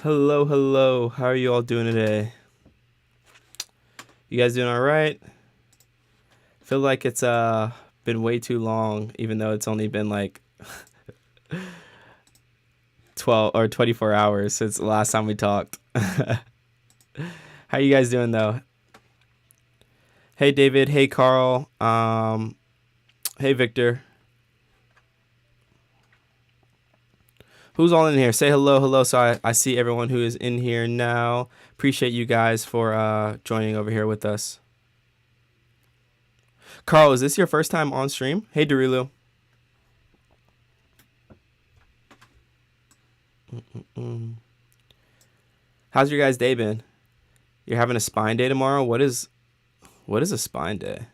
Hello, hello. How are you all doing today? You guys doing all right? Feel like it's been way too long, even though it's only been like 12 or 24 hours since the last time we talked. How you guys doing though? Hey David, hey Carl, hey Victor. Who's all in here? Say hello, hello. So I see everyone who is in here now. Appreciate you guys for joining over here with us. Carl, is this your first time on stream? Hey Derilu. Mm. How's your guys' day been? You're having a spine day tomorrow? What is a spine day?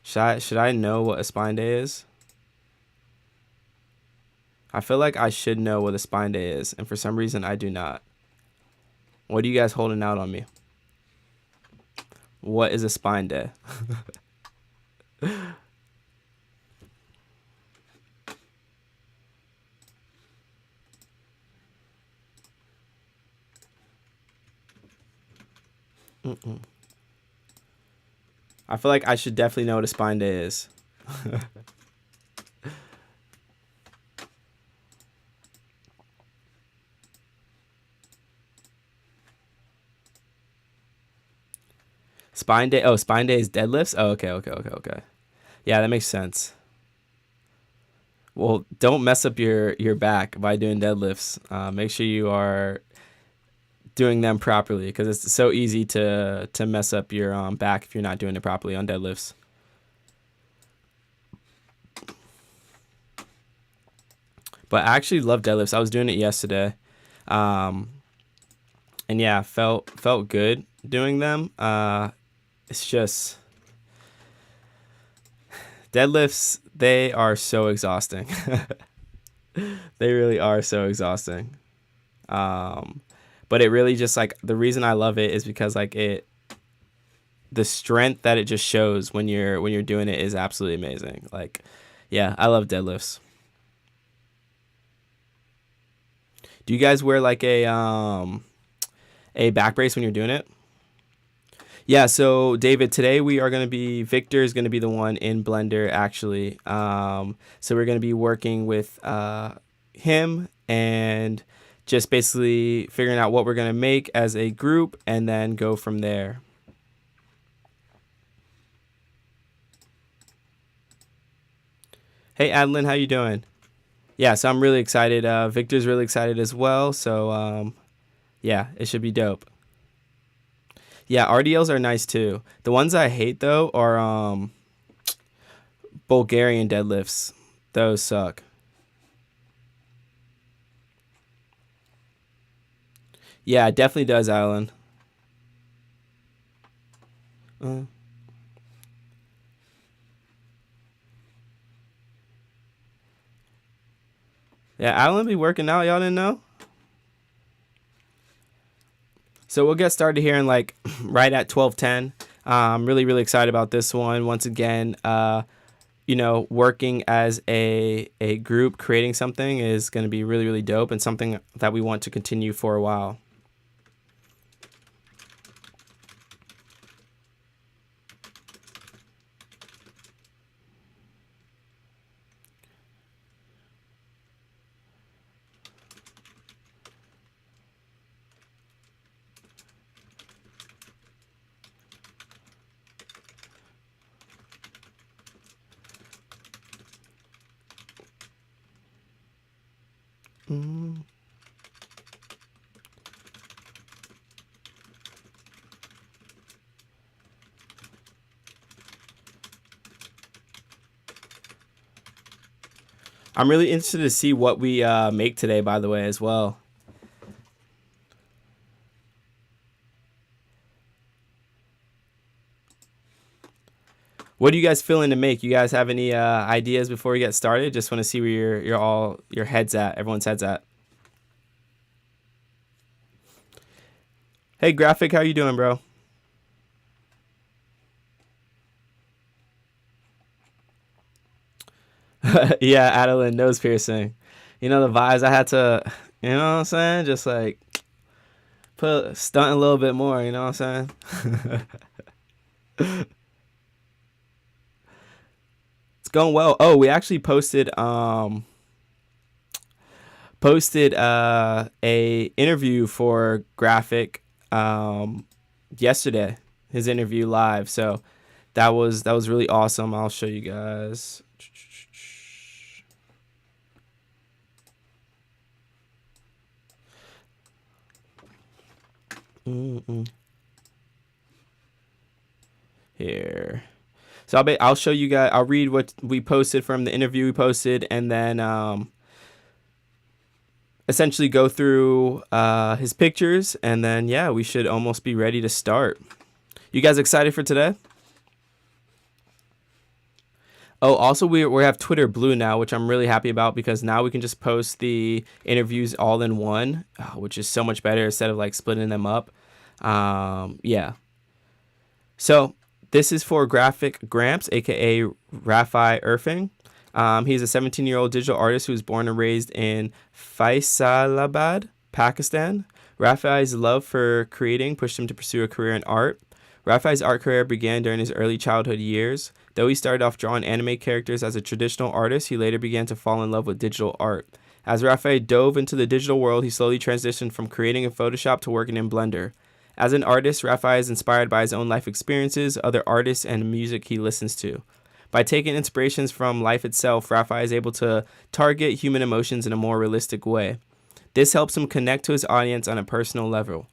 Should I know what a spine day is? I feel like I should know what a spine day is, and for some reason I do not. What are you guys holding out on me? What is a spine day? Mm-mm. I feel like I should definitely know what a spine day is. Spine day. Oh, spine day is deadlifts. Oh, okay, okay, okay, okay. Yeah, that makes sense. Well, don't mess up your back by doing deadlifts. Make sure you are doing them properly because it's so easy to mess up your back if you're not doing it properly on deadlifts. But I actually love deadlifts. I was doing it yesterday, um, and yeah, felt good doing them. It's just deadlifts. They are so exhausting. They really are so exhausting. Um, but it really just like the reason I love it is because like the strength that it just shows when you're doing it is absolutely amazing. Like, yeah, I love deadlifts. Do you guys wear like a back brace when you're doing it? Yeah, so David, today we are going to be Victor is going to be the one in Blender actually. So we're going to be working with him and just basically figuring out what we're going to make as a group and then go from there. Hey Adeline, how you doing? Yeah, so I'm really excited. Victor's really excited as well. So yeah, it should be dope. Yeah, RDLs are nice too. The ones I hate though are Bulgarian deadlifts. Those suck. Yeah, it definitely does, Alan. Uh, yeah, Alan be working out. Y'all didn't know. So we'll get started here in like right at 12:10. I'm really really excited about this one. Once again, working as a group, creating something is going to be really really dope and something that we want to continue for a while. Mm. I'm really interested to see what we make today, by the way, as well. What are you guys feeling to make? You guys have any ideas before we get started? Just want to see where your heads at. Everyone's heads at. Hey, graphic, how you doing, bro? Yeah, Adeline nose piercing. You know the vibes. I had to. You know what I'm saying? Just like put stunt a little bit more, you know what I'm saying? It's going well. Oh, we actually posted a interview for Graphic yesterday. His interview live. So that was really awesome. I'll show you guys. Here. So I'll show you guys. I'll read what we posted from the interview we posted, and then essentially go through his pictures, and then yeah, we should almost be ready to start. You guys excited for today? Oh, also we have Twitter Blue now, which I'm really happy about, because now we can just post the interviews all in one, which is so much better instead of like splitting them up. Yeah. So this is for Graphic Gramps, aka Rafai Irfing. He's a 17-year-old digital artist who was born and raised in Faisalabad, Pakistan. Rafai's love for creating pushed him to pursue a career in art. Rafai's art career began during his early childhood years. Though he started off drawing anime characters as a traditional artist, he later began to fall in love with digital art. As Rafai dove into the digital world, he slowly transitioned from creating in Photoshop to working in Blender. As an artist, Rafai is inspired by his own life experiences, other artists, and music he listens to. By taking inspirations from life itself, Rafai is able to target human emotions in a more realistic way. This helps him connect to his audience on a personal level.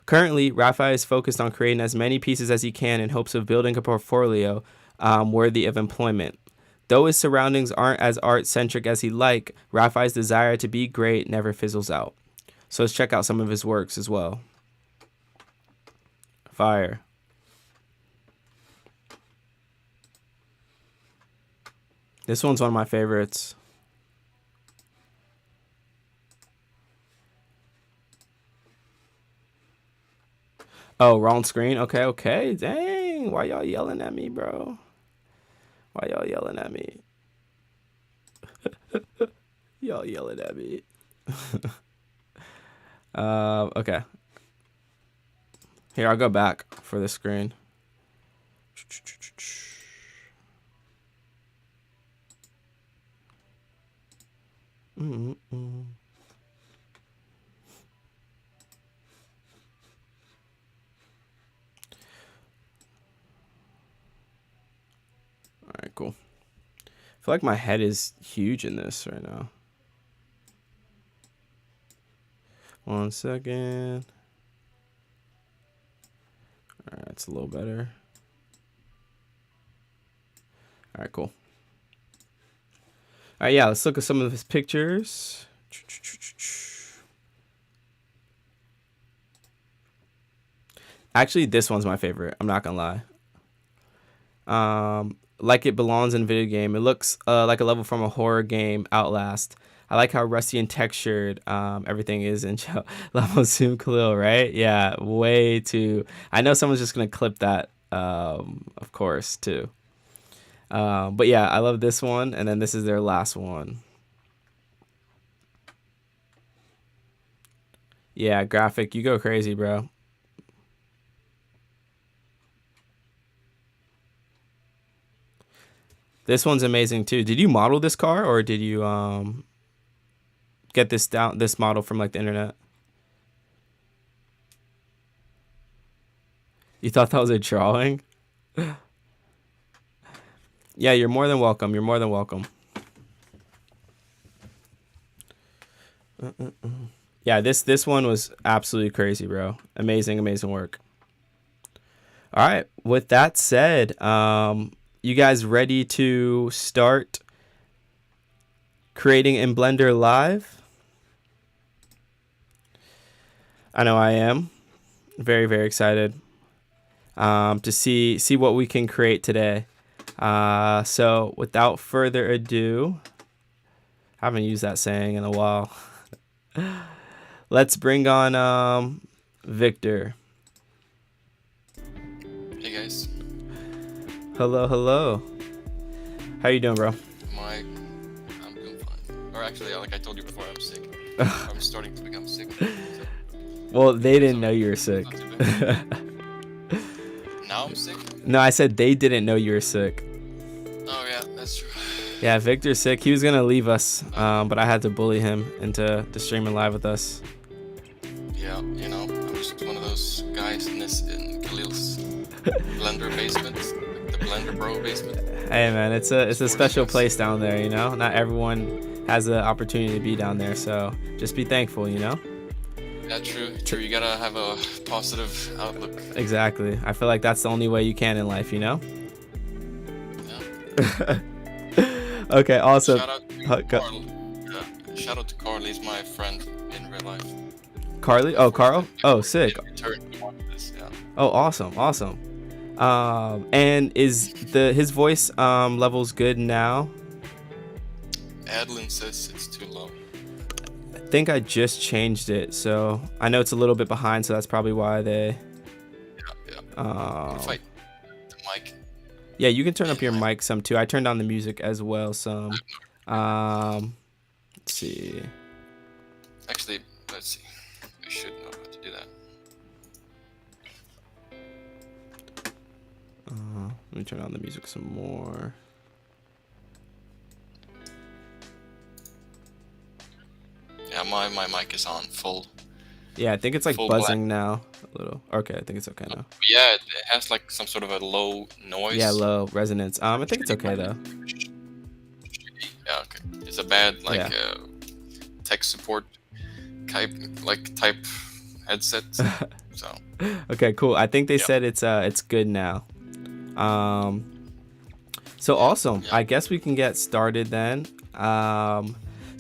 Currently, Rafai is focused on creating as many pieces as he can in hopes of building a portfolio worthy of employment. Though his surroundings aren't as art-centric as he'd like, Rafai's desire to be great never fizzles out. So let's check out some of his works as well. Fire. This one's one of my favorites. Oh, wrong screen. Okay. Dang. Why y'all yelling at me, bro? Why y'all yelling at me? Y'all yelling at me. Okay. Here, I'll go back for the screen. All right, cool. I feel like my head is huge in this right now. 1 second. All right, it's a little better. All right, cool. All right, yeah, let's look at some of his pictures. Actually, this one's my favorite. I'm not gonna lie. Like it belongs in a video game. It looks like a level from a horror game, Outlast. I like how rusty and textured everything is in level Zoom Khalil, right? Yeah, way too. I know someone's just gonna clip that, of course, too. But yeah, I love this one, and then this is their last one. Yeah, Graphic, you go crazy, bro. This one's amazing too. Did you model this car, or did you get this model from like the internet? You thought that was a drawing? Yeah, you're more than welcome. You're more than welcome. Yeah, this one was absolutely crazy, bro. Amazing work. All right. With that said, you guys ready to start creating in Blender live? I know I am. Very, very excited to see what we can create today. So without further ado, I haven't used that saying in a while. Let's bring on Victor. Hey guys. Hello. How you doing, bro? I'm doing fine. Or actually, like I told you before, I'm sick. I'm starting to become sick. So. Well, they didn't know you were sick. Not too bad. Now I'm sick. No, I said they didn't know you were sick. Oh yeah, that's true. Yeah, Victor's sick. He was gonna leave us, but I had to bully him into streaming live with us. Yeah, you know, I'm just one of those guys in Khalil's Blender basement, like the Blender Bro basement. Hey man, it's a special place down there, you know. Not everyone has the opportunity to be down there, so just be thankful, you know. Yeah, true. You gotta have a positive outlook. Exactly. I feel like that's the only way you can in life, you know. Yeah. Okay, awesome. Shout out to Carl. Shout out to Carl. He's my friend in real life. Carly? Oh, Carl? Oh, sick. Yeah. Oh, awesome. And is his voice levels good now? Adlin says it's too low. I think I just changed it, so I know it's a little bit behind, so that's probably why they. Yeah. If the mic. Yeah, you can turn up your mic some too. I turned on the music as well some. Let's see. Actually, let's see. I should know how to do that. Let me turn on the music some more. Yeah, my mic is on full. Yeah, I think it's like full buzzing black. now a little. Okay, I think it's okay now. Yeah, it has like some sort of a low noise. Yeah, low resonance. I think it's okay though. Yeah, okay. It's a bad tech support type headset. So. Okay, cool. I think they said it's good now. So awesome. I guess we can get started then.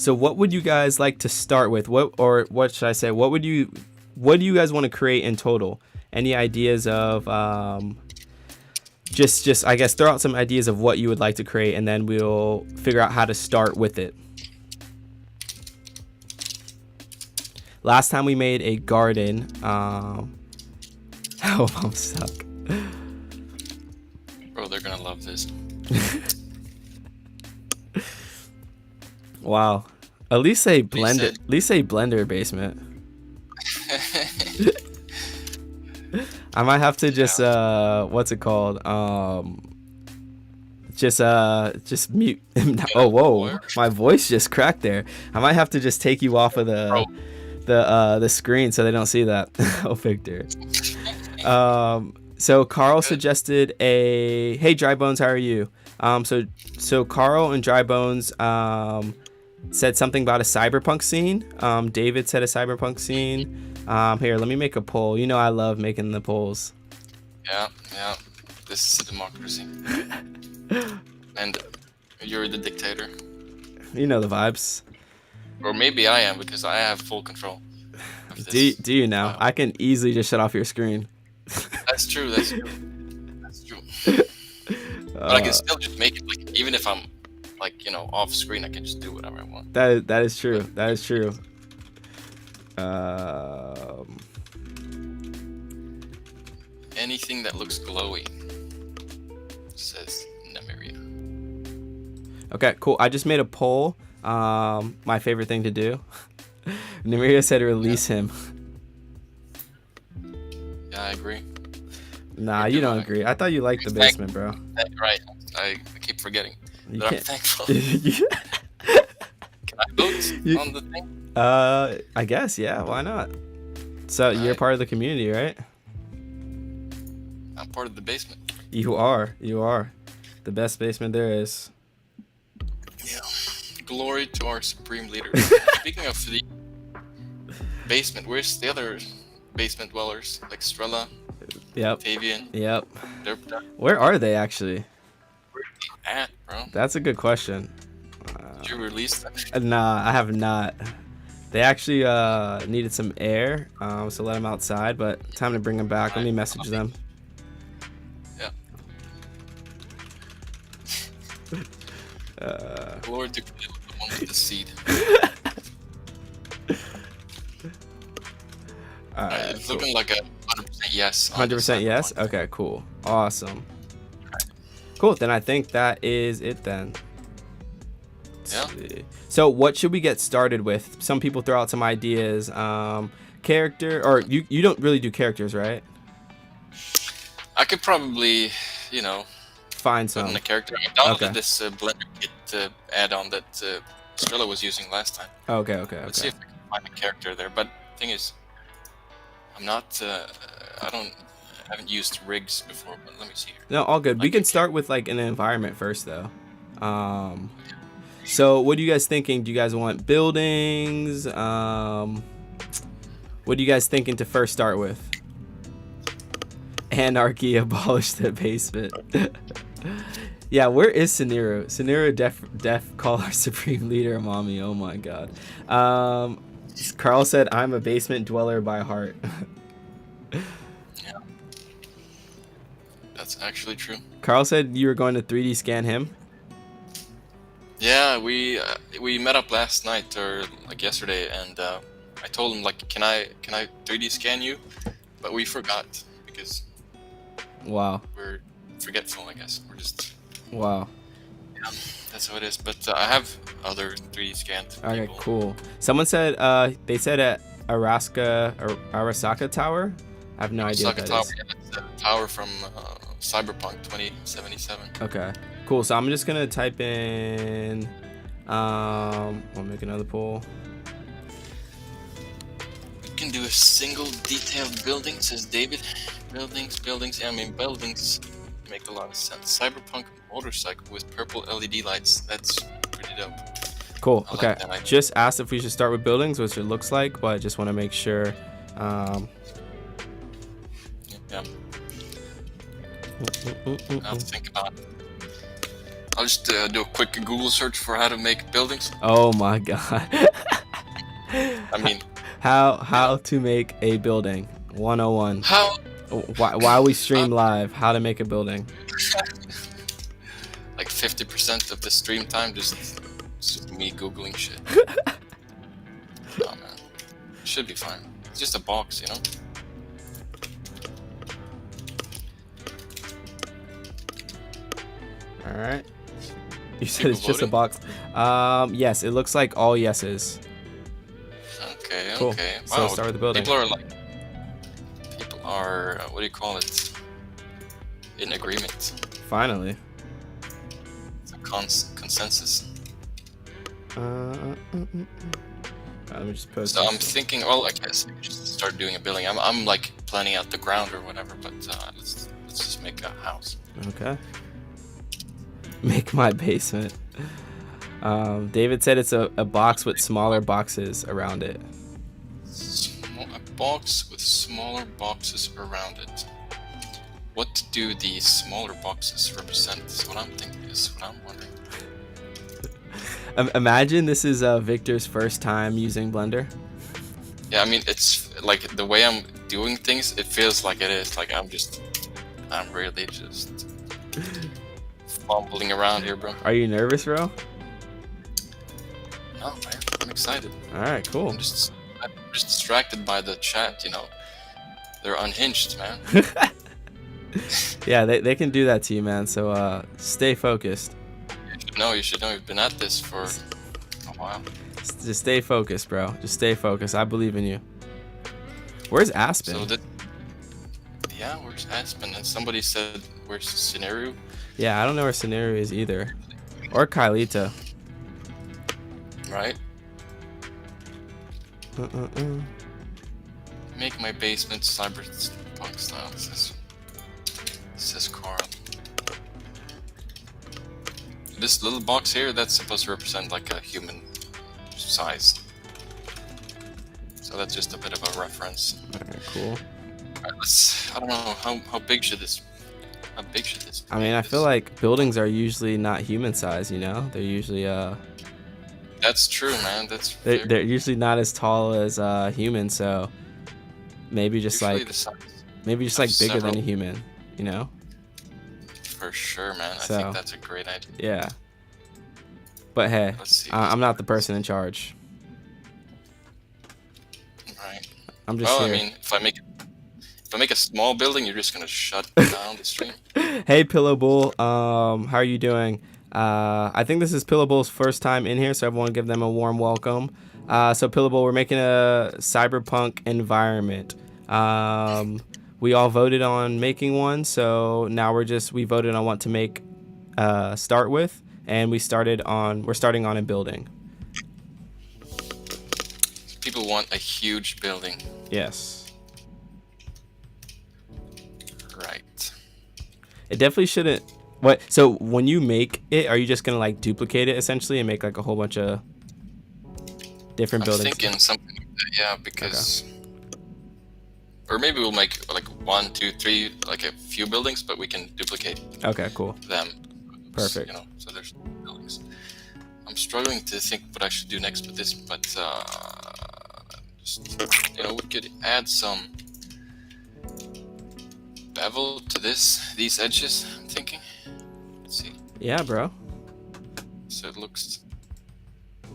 So what would you guys like to start with? What should I say? What do you guys want to create in total? Any ideas of just I guess throw out some ideas of what you would like to create, and then we'll figure out how to start with it. Last time we made a garden. Oh, I'm stuck. Bro, they're gonna love this. Wow. At least say Blender. At least say Blender basement. I might have to just what's it called? Just mute. Oh, whoa! My voice just cracked there. I might have to just take you off of the screen so they don't see that. Oh, Victor. So Carl suggested hey Dry Bones, how are you? So Carl and Dry Bones said something about a cyberpunk scene. David said a cyberpunk scene. Here, let me make a poll. You know I love making the polls. Yeah. This is a democracy. And you're the dictator. You know the vibes. Or maybe I am, because I have full control of this. Do you now? I can easily just shut off your screen. That's true. But I can still just make it, like, even if I'm, like, you know, off screen, I can just do whatever I want. That is true. That is true. Anything that looks glowy, says Nemiria. Okay, cool. I just made a poll. My favorite thing to do. Nemiria said release him. Yeah, I agree. Nah, you don't agree. I thought you liked the basement, bro. Right. I keep forgetting. You But I'm can't. thankful. Can I vote on the thing? I guess, yeah. Why not? So you're part of the community, right? I'm part of the basement. You are. The best basement there is. Yeah. Glory to our supreme leader. Speaking of the basement, where's the other basement dwellers? Like Strella, Yep. Tavian. Yep. Derpta. Where are they actually? Where are they at, bro? That's a good question. Did you release them? Nah, I have not. They actually needed some air, so let them outside. But time to bring them back. Let me message them. Yeah. Glory to the one with the seed. It's Cool. looking like a 100% yes. 100% yes? Okay, cool. Awesome. Cool, then I think that is it then. Let's see. So what should we get started with? Some people throw out some ideas. character, or you don't really do characters, right? I could probably, you know, Find put in some. a character. I downloaded Okay. this Blender Kit add-on that Skrilla was using last time. Okay. Let's see if I can find a character there. But the thing is, I'm not. I haven't used rigs before. But let me see here. No, all good. We can start with like an environment first, though. So what are you guys thinking? Do you guys want buildings? What are you guys thinking to first start with? Anarchy, abolish the basement. Yeah, where is Saniru? Saniru def call our supreme leader, mommy. Oh my god. Carl said, I'm a basement dweller by heart. Yeah, that's actually true. Carl said you were going to 3D scan him. Yeah, we met up last night or like yesterday, and I told him like, can I 3D scan you? But we forgot because Wow. we're forgetful, I guess. We're just Wow. that's how it is. But I have other 3D scanned Okay, people. cool. Someone said they said at Arasaka Tower. I have no idea what Osaka that Tower, is. yeah, that's the tower from Cyberpunk 2077. Okay, cool. So I'm just gonna type in. I'll make another poll. We can do a single detailed building, says David. Buildings. Yeah, I mean, buildings make a lot of sense. Cyberpunk motorcycle with purple LED lights. That's pretty dope. Cool. I like Okay. that idea. Just asked if we should start with buildings, which it looks like, but I just want to make sure. Yeah, I'll think about it. I'll just do a quick Google search for how to make buildings. Oh my god. I mean, How to make a building 101. how? While we stream live, how to make a building. Like 50% of the stream time just me Googling shit. Oh man. Should be fine. It's just a box, you know? All right. You said People it's just a voting? box. Yes, it looks like all yeses. Okay, Cool. okay. So Wow, start with the building. people are what do you call it? In agreement. Finally. It's a consensus. Let me just post. So I'm this. thinking, well, I guess we should start doing a building. I'm like planning out the ground or whatever, but let's just make a house. Okay. Make my basement. David said it's a box with smaller boxes around it. A box with smaller boxes around it. What do the smaller boxes represent? Is what I'm thinking. Is what I'm wondering. Imagine this is Victor's first time using Blender. Yeah, I mean, it's like the way I'm doing things. It feels like it is. Like I'm really just fumbling around here, bro. Are you nervous, bro? No, man, I'm excited. All right, cool. I'm just distracted by the chat. You know, they're unhinged, man. Yeah, they can do that to you, man. So stay focused. You should know. You've been at this for a while. Just stay focused, bro. Just stay focused. I believe in you. Where's Aspen? So yeah, where's Aspen? And somebody said, where's Scenario? Yeah, I don't know where Scenario is either. Or Kylita. Right? Make my basement cyberpunk style, says Carl. This little box here, that's supposed to represent like a human size. So that's just a bit of a reference. Alright, cool. Alright, I don't know, how big should this be? I mean, I feel like buildings are usually not human size, you know? They're usually That's true, man. they're usually not as tall as humans, so maybe just usually like the size. bigger several- than a human, you know? For sure, man. So- I think that's a great idea. Yeah. But hey, Let's see. I'm not the person in charge. Right. I'm just Well, here. I mean, if I make a small building, you're just gonna shut down the stream. Hey, Pillow Bull. How are you doing? I think this is Pillow Bull's first time in here, so everyone give them a warm welcome. So Pillable, we're making a cyberpunk environment. We all voted on making one, so now we voted on what to make start with, and we're starting on a building. People want a huge building. Yes. Right. It definitely shouldn't. What? So when you make it, are you just gonna like duplicate it essentially and make like a whole bunch of different buildings? I'm thinking something like that, yeah, because or maybe we'll make like 1, 2, 3, like a few buildings, but we can duplicate Okay, cool. them. Perfect. You know, so there's buildings. I'm struggling to think what I should do next with this, but just, you know, we could add some bevel to these edges. I'm thinking. Let's see. Yeah, bro. So it looks,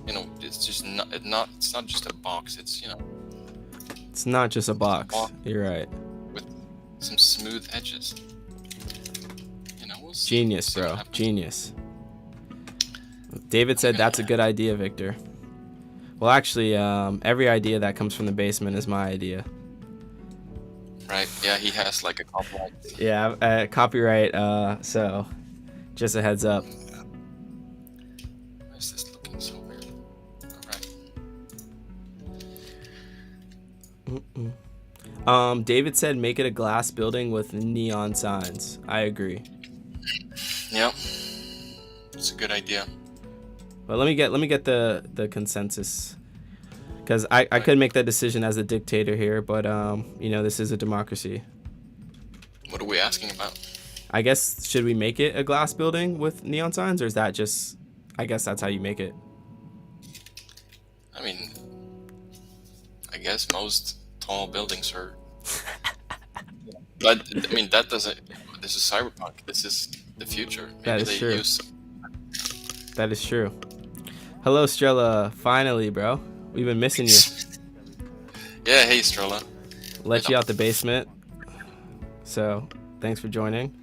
you know, it's just it's not just a box. It's, you know, It's not just a box. You're right. with some smooth edges. You know, we'll see. Genius, See what bro. happens. Genius. David said that's a good idea, Victor. Well, actually, every idea that comes from the basement is my idea. Right? Yeah, he has like a copyright. Yeah, copyright. So, just a heads up. Why is this looking so weird? All right. David said make it a glass building with neon signs. I agree. Yep. It's a good idea. But let me get the consensus, because I could make that decision as a dictator here, but you know, this is a democracy. What are we asking about? I guess, should we make it a glass building with neon signs, or is that just, I guess that's how you make it? I mean, I guess most tall buildings are. But I mean, that doesn't. This is cyberpunk. This is the future. Maybe That is they true. use. That is true. Hello, Strella. Finally, bro. We've been missing you. Yeah. Hey, Strella. Let you out the basement. So, thanks for joining.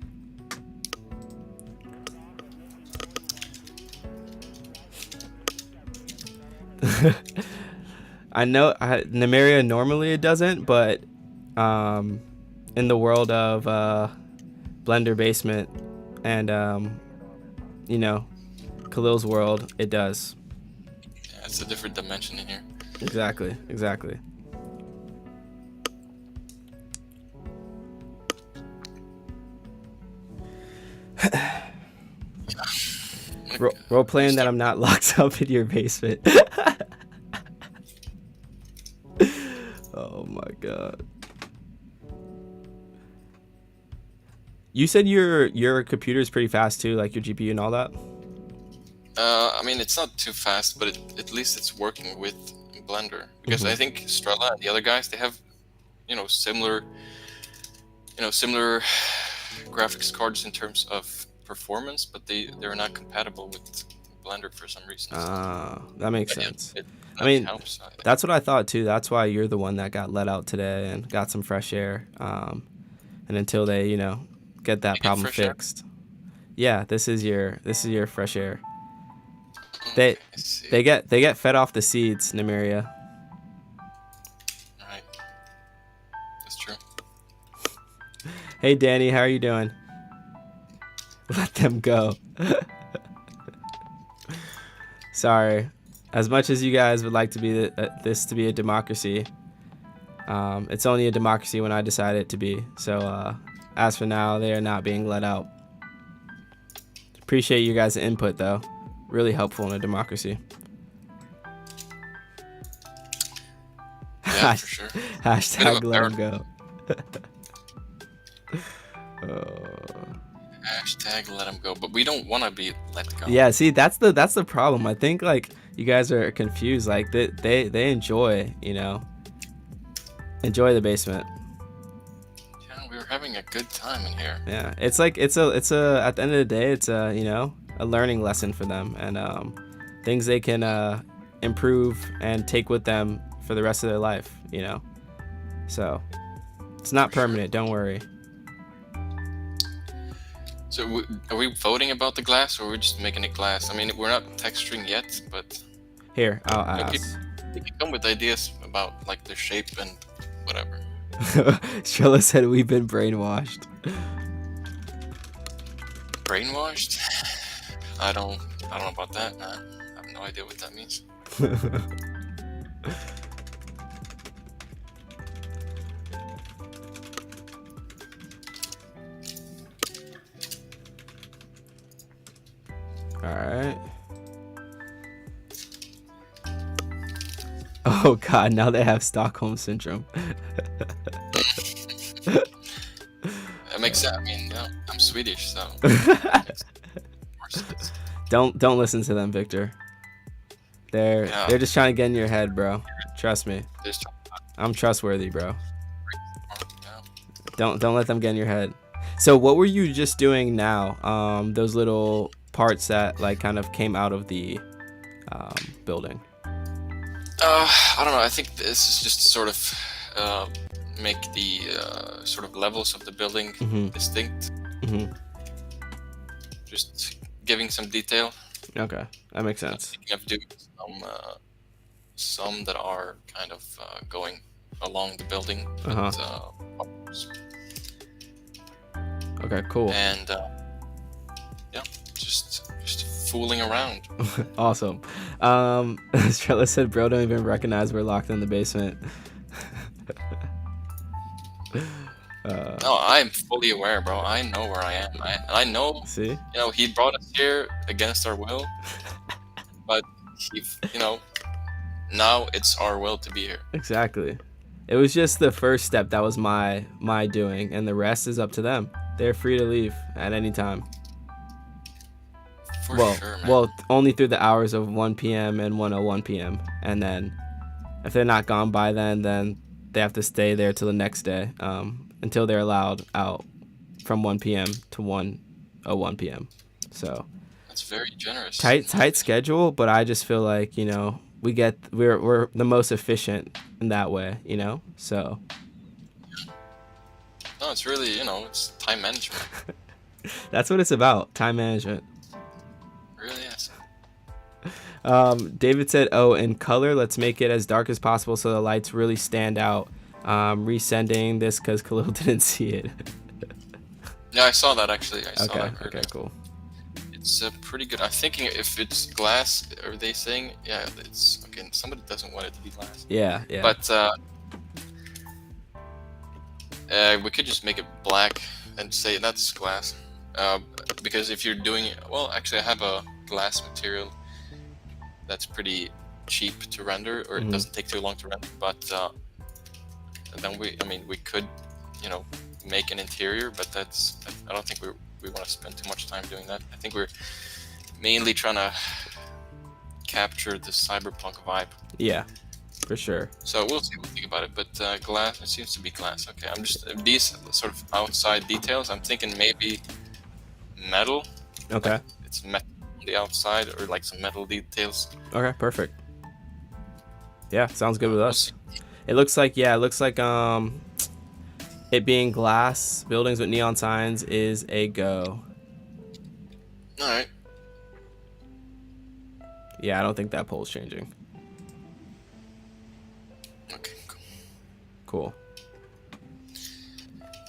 I know Nymeria normally it doesn't, but in the world of Blender Basement and you know, Khalil's world, it does. Yeah, it's a different dimension in here. Exactly. Role playing that I'm not locked up in your basement. Oh my god. You said your computer is pretty fast too, like your GPU and all that? I mean, it's not too fast, but at least it's working with Blender. Because I think Strella and the other guys, they have, you know, similar graphics cards in terms of performance, but they're not compatible with Blender for some reason. That makes But sense. it I mean, helps. that's what I thought too. That's why you're the one that got let out today and got some fresh air. And until they, you know, get that problem fresh air? fixed. Yeah, this is your fresh air. Okay, let's see. They get fed off the seeds, Nymeria. Right. That's true. Hey Danny, how are you doing? Let them go. Sorry. As much as you guys would like to be this to be a democracy, it's only a democracy when I decide it to be. So as for now, they are not being let out. Appreciate you guys' input though. Really helpful in a democracy. Yeah, for sure. Hashtag let them go. Hashtag let them go, but we don't want to be let go. Yeah, see, that's the problem. I think like you guys are confused. Like they enjoy, you know, enjoy the basement. Yeah, we were having a good time in here. Yeah, it's like it's a at the end of the day, it's a, you know, a learning lesson for them, and things they can improve and take with them for the rest of their life, you know. So it's not permanent. Don't worry. So are we voting about the glass, or are we just making it glass? I mean, we're not texturing yet, but Here, I'll Okay. ask. They can come with ideas about like the shape and whatever. Strella said we've been brainwashed. Brainwashed? I don't know about that, man. I have no idea what that means. All right. Oh God! Now they have Stockholm syndrome. It makes sense. I mean, you know, I'm Swedish, so it makes more sense. Don't listen to them, Victor. They're just trying to get in your head, bro. Trust me. Just, I'm trustworthy, bro. yeah. Don't let them get in your head. So what were you just doing now? Those little parts that like kind of came out of the building. I don't know. I think this is just to sort of make the sort of levels of the building distinct. Mm-hmm. Just giving some detail. Okay, that makes sense. Thinking of doing some that are kind of going along the building. Okay, cool. And yeah, just fooling around. Awesome. Strella said, "Bro, don't even recognize we're locked in the basement." No, I'm fully aware, bro. I know where I am. I know. See? You know, he brought us here against our will, but he, you know, now it's our will to be here. Exactly. It was just the first step that was my doing, and the rest is up to them. They're free to leave at any time. For sure, man. Well, only through the hours of 1 p.m. and 1:01 p.m. And then, if they're not gone by then they have to stay there till the next day, until they're allowed out from 1 p.m. to 1:01 p.m. So that's very generous. Tight schedule, but I just feel like, you know, we're the most efficient in that way, you know. So no, it's really, you know, it's time management. That's what it's about, time management. It really is. David said, "Oh, in color, let's make it as dark as possible so the lights really stand out." Resending this because Khalil didn't see it. Yeah, I saw that actually. I saw that. Okay, cool. It's pretty good. I'm thinking if it's glass, are they saying? Yeah, it's okay. Somebody doesn't want it to be glass. Yeah. But we could just make it black and say that's glass. Because if you're doing it, well, actually, I have a glass material that's pretty cheap to render, or it doesn't take too long to render. But then we could, you know, make an interior, but I don't think we want to spend too much time doing that. I think we're mainly trying to capture the cyberpunk vibe. Yeah, for sure. So we'll see what we think about it. But glass, it seems to be glass. Okay, I'm just these sort of outside details. I'm thinking maybe metal. Okay. Like it's metal on the outside, or like some metal details. Okay, perfect. Yeah, sounds good with us. It looks like it being glass buildings with neon signs is a go. All right. Yeah, I don't think that poll's changing. Okay, cool.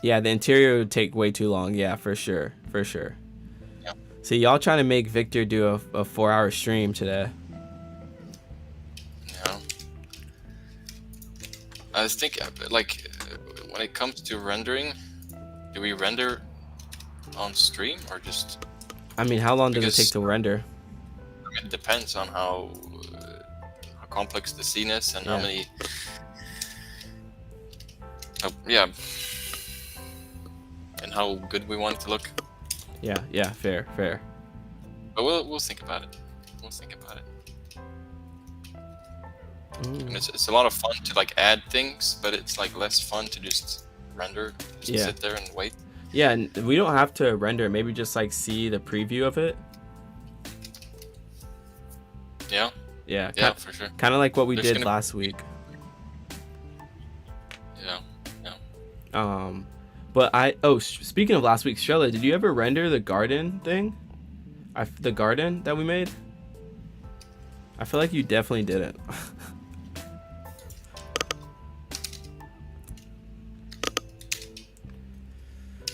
Yeah, the interior would take way too long. Yeah, for sure. Yeah. See, y'all trying to make Victor do a 4-hour stream today. Yeah. I was thinking, like, when it comes to rendering, do we render on stream or just? I mean, how long does it take to render? I mean, it depends on how complex the scene is and how many. Yeah. And how good we want it to look. Yeah, fair. But we'll think about it. And it's a lot of fun to like add things, but it's like less fun to just render, sit there and wait. Yeah, and we don't have to render. Maybe just like see the preview of it. Yeah, for sure. Kind of like what we did last week. Yeah. But speaking of last week, Strella, did you ever render the garden thing? The garden that we made? I feel like you definitely didn't.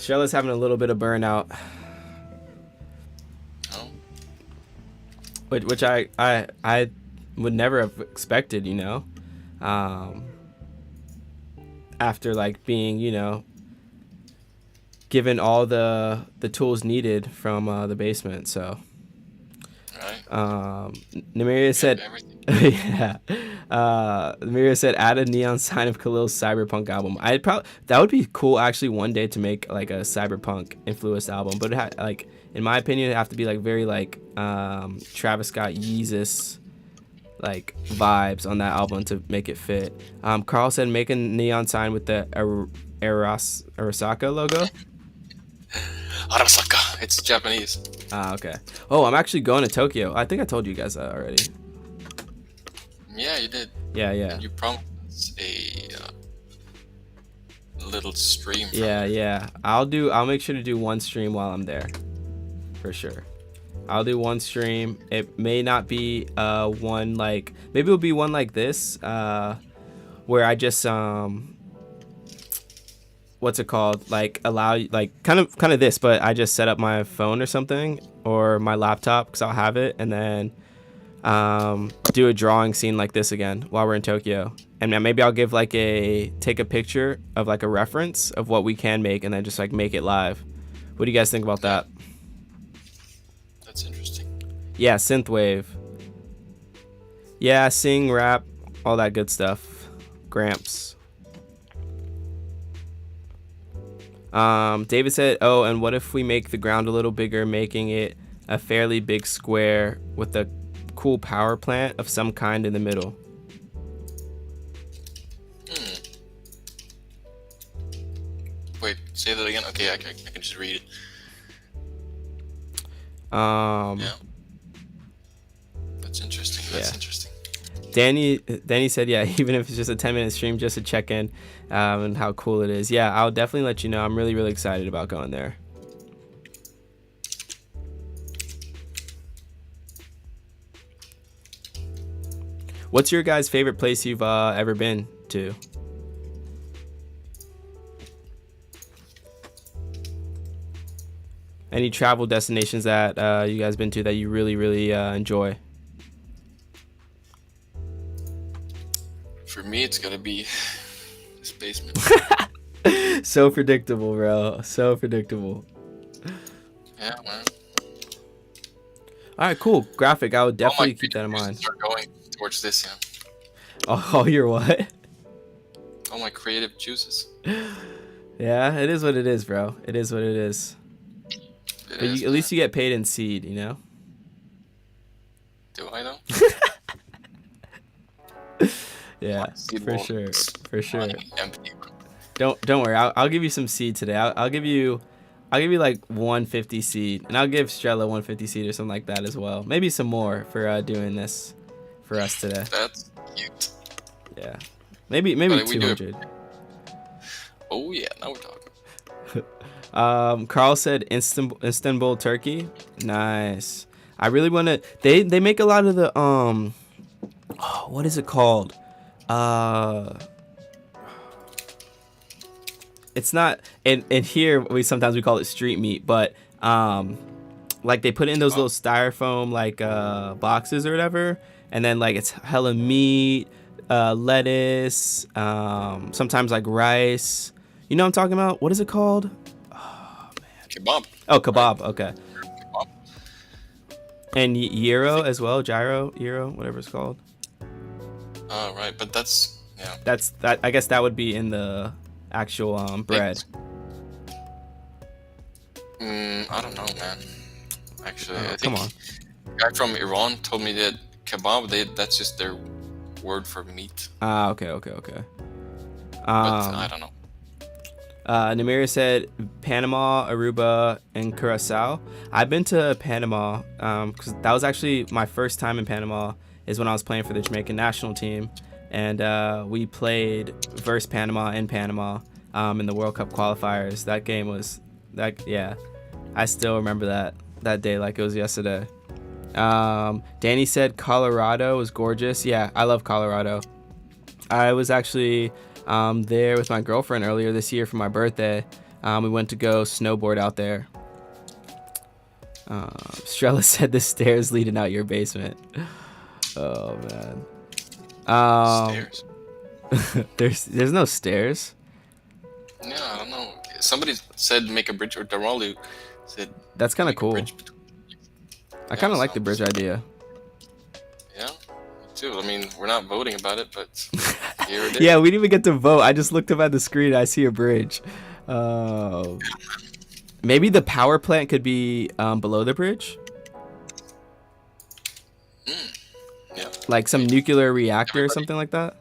Sheila's having a little bit of burnout, Oh, which I would never have expected, you know. Um, After like being, you know, given all the tools needed from the basement. So right. Namiria said Everything. yeah. Namiria said add a neon sign of Khalil's cyberpunk album. I'd probably that would be cool actually one day to make like a cyberpunk influenced album, but like in my opinion it'd have to be like very like Travis Scott Yeezus like vibes on that album to make it fit. Carl said make a neon sign with the Arasaka logo. Arasaka. It's Japanese. Ah, okay. Oh, I'm actually going to Tokyo. I think I told you guys that already. Yeah, you did. Yeah. And you promised a little stream. From Yeah. I'll make sure to do one stream while I'm there, for sure. I'll do one stream. It may not be one like maybe it'll be one like this, where I just what's it called? Like allow like kind of this, but I just set up my phone or something or my laptop because I'll have it, and then do a drawing scene like this again while we're in Tokyo. And then maybe I'll give like take a picture of like a reference of what we can make, and then just like make it live. What do you guys think about that? That's interesting. Yeah, synthwave. Yeah, sing, rap, all that good stuff. Gramps. David said, oh, and what if we make the ground a little bigger, making it a fairly big square with a cool power plant of some kind in the middle? Wait, say that again? Okay, I can just read it. Yeah. That's interesting. That's interesting. Danny said, yeah, even if it's just a 10-minute stream, just to check in and how cool it is. Yeah, I'll definitely let you know. I'm really, really excited about going there. What's your guys' favorite place you've ever been to? Any travel destinations that you guys been to that you really, really enjoy? For me, it's gonna be this basement. So predictable, bro. So predictable. Yeah, man. All right, cool. Graphic. I would All my definitely keep that in creative mind. juices are going towards this, yeah. Oh, you're what? All my creative juices. Yeah, it is what it is, bro. It is what it is. It But is, at least man. you get paid in seed, you know? Do I know? Yeah, Seed for won't sure. For sure. money empty. Don't worry. I'll give you some seed today. I'll give you like 150 seed, and I'll give Strella 150 seed or something like that as well. Maybe some more for doing this for us today. That's cute. Yeah. Maybe But we do it- 200. Oh yeah, now we're talking. Carl said Istanbul, Turkey. Nice. I really want to. They make a lot of the what is it called? It's not in here. Sometimes we call it street meat, but like they put it in those little styrofoam like boxes or whatever, and then like it's hella meat, lettuce, sometimes like rice. You know what I'm talking about? What is it called? Kebab. Oh, kebab. Okay. Kebab. And gyro as well. Gyro, whatever it's called. Oh, right, but that's That's that. I guess that would be in the actual bread. I don't know, man. Actually, I think Come on. a guy from Iran told me that kebab, that's just their word for meat. Ah, okay. But I don't know. Namira said Panama, Aruba, and Curacao. I've been to Panama because that was actually my first time in Panama. Is when I was playing for the Jamaican national team, and we played versus Panama in Panama in the World Cup qualifiers. That game was yeah. I still remember that day like it was yesterday. Danny said Colorado was gorgeous. Yeah, I love Colorado. I was actually there with my girlfriend earlier this year for my birthday. We went to go snowboard out there. Strella said the stairs leading out your basement. Oh man. Stairs. There's no stairs. Yeah, I don't know. Somebody said make a bridge, or Daralu said That's kind of make a cool. bridge I kind of like the sounds- bridge idea. Yeah, me too. I mean, we're not voting about it, but here it is. Yeah, we didn't even get to vote. I just looked up at the screen. I see a bridge. Maybe the power plant could be below the bridge. Yeah. Like some nuclear reactor or something like that.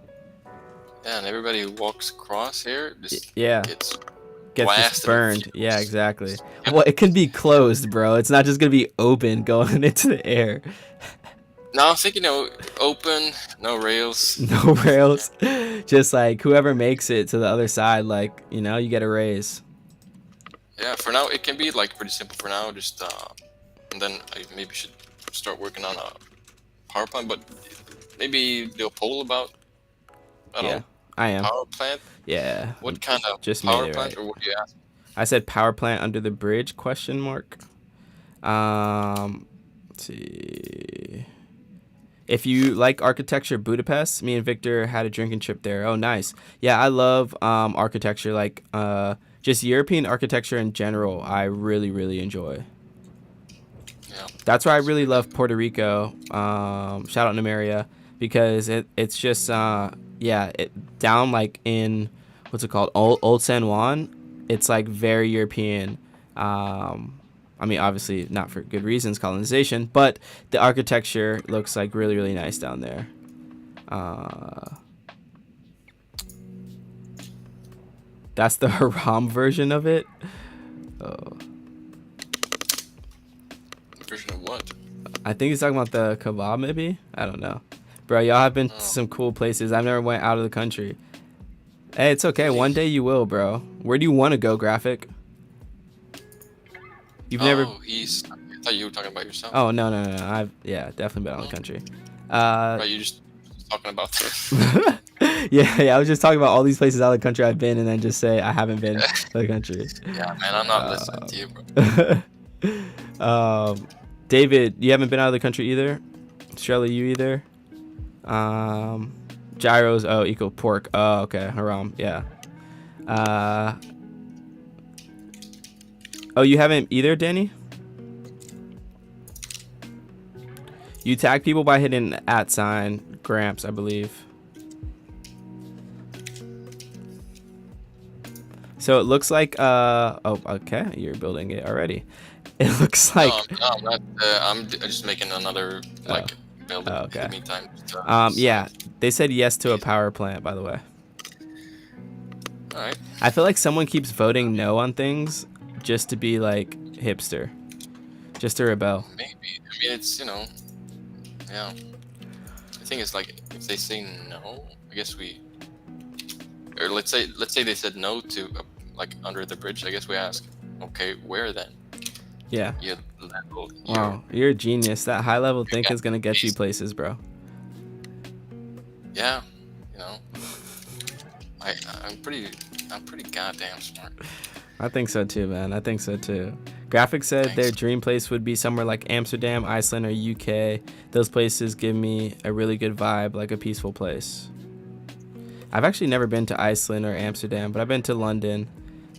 Yeah, and everybody who walks across here just Yeah. gets Gets blasted just with burned. fumes. Yeah, exactly. Well, it can be closed, bro. It's not just gonna be open going into the air. Now I'm thinking, open, no rails. No rails. Just like whoever makes it to the other side, like, you get a raise. Yeah, for now it can be like pretty simple for now. Just and then I maybe should start working on a power plant, but maybe do a poll about I don't Yeah, know, I am. power plant. Yeah. What kind of Just power made it plant, right. or what do you ask? I said power plant under the bridge, question mark. Let's see. If you like architecture, Budapest, me and Victor had a drinking trip there. Oh, nice. Yeah, I love architecture, like just European architecture in general. I really, really enjoy. Yeah. That's why I really love Puerto Rico. Shout out Namaria, because it's just down like in what's it called, Old San Juan. It's like very European. I mean, obviously not for good reasons, colonization, but the architecture looks like really, really nice down there. That's the Haram version of it. Oh. Version of what? I think he's talking about the kebab, maybe? I don't know. Bro, y'all have been to some cool places. I've never went out of the country. Hey, it's okay. One day you will, bro. Where do you want to go, Graphic? You've never... I thought you were talking about yourself. Oh, no. I've, definitely been out of the country. Right, you just talking about that. Yeah, I was just talking about all these places out of the country I've been, and then just say I haven't been to the country. Yeah, man, I'm not listening to you, bro. David, you haven't been out of the country either? Shirley, you either? Gyros, equal pork. Oh, okay, haram, yeah. You haven't either, Danny? You tag people by hitting @ Gramps, I believe. So it looks like okay, you're building it already. It looks like No, I'm not. I'm just making another build. okay. In the meantime. Yeah, they said yes to a power plant, by the way. All right. I feel like someone keeps voting no on things just to be like hipster, just to rebel. Maybe. I mean, it's yeah. The thing is, like, if they say no, I guess or let's say they said no to like under the bridge. I guess we ask, okay, where then? Yeah. You level. Wow, you're a genius. That high level thinking is gonna get you places, bro. Yeah. I'm pretty goddamn smart. I think so too, man. I think so too. Graphic said their dream place would be somewhere like Amsterdam, Iceland, or UK. Those places give me a really good vibe, like a peaceful place. I've actually never been to Iceland or Amsterdam, but I've been to London.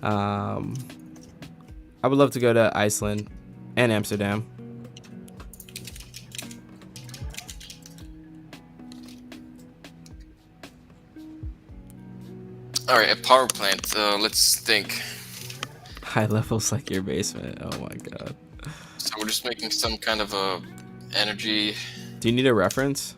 I would love to go to Iceland and Amsterdam. All right, a power plant. Let's think. High levels like your basement. Oh my god. So we're just making some kind of a energy. Do you need a reference?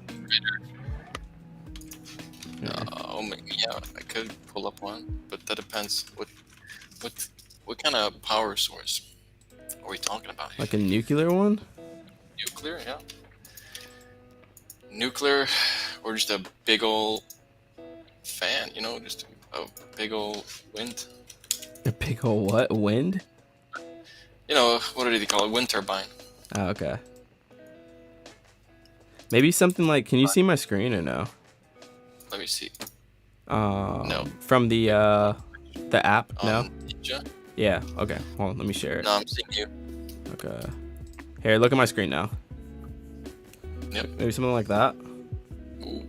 Yeah, I could pull up one, but that depends. What kind of power source are we talking about here? Like a nuclear one? Nuclear, yeah. Nuclear, or just a big ol' fan, just a big ol' wind. A big ol' what? Wind? What do they call it? Wind turbine. Oh, okay. Maybe something like, can you see my screen or no? Let me see. No. From the app? No? Ninja? Yeah. Okay. Hold on. Let me share it. No, I'm seeing you. Okay. Here, look at my screen now. Yep. Maybe something like that. Ooh.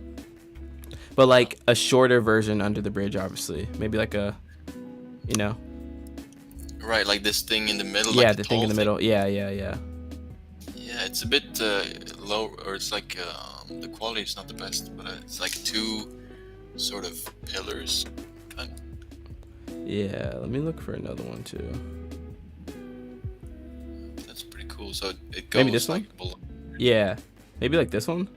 But like a shorter version under the bridge, obviously. Maybe like a, you know. Right, like this thing in the middle. Yeah, like the thing in the middle. Yeah. Yeah, it's a bit low, or it's like the quality is not the best, but it's like two sort of pillars. Yeah. Let me look for another one too. That's pretty cool. So it goes Maybe this like one? below. Yeah. Maybe like this one.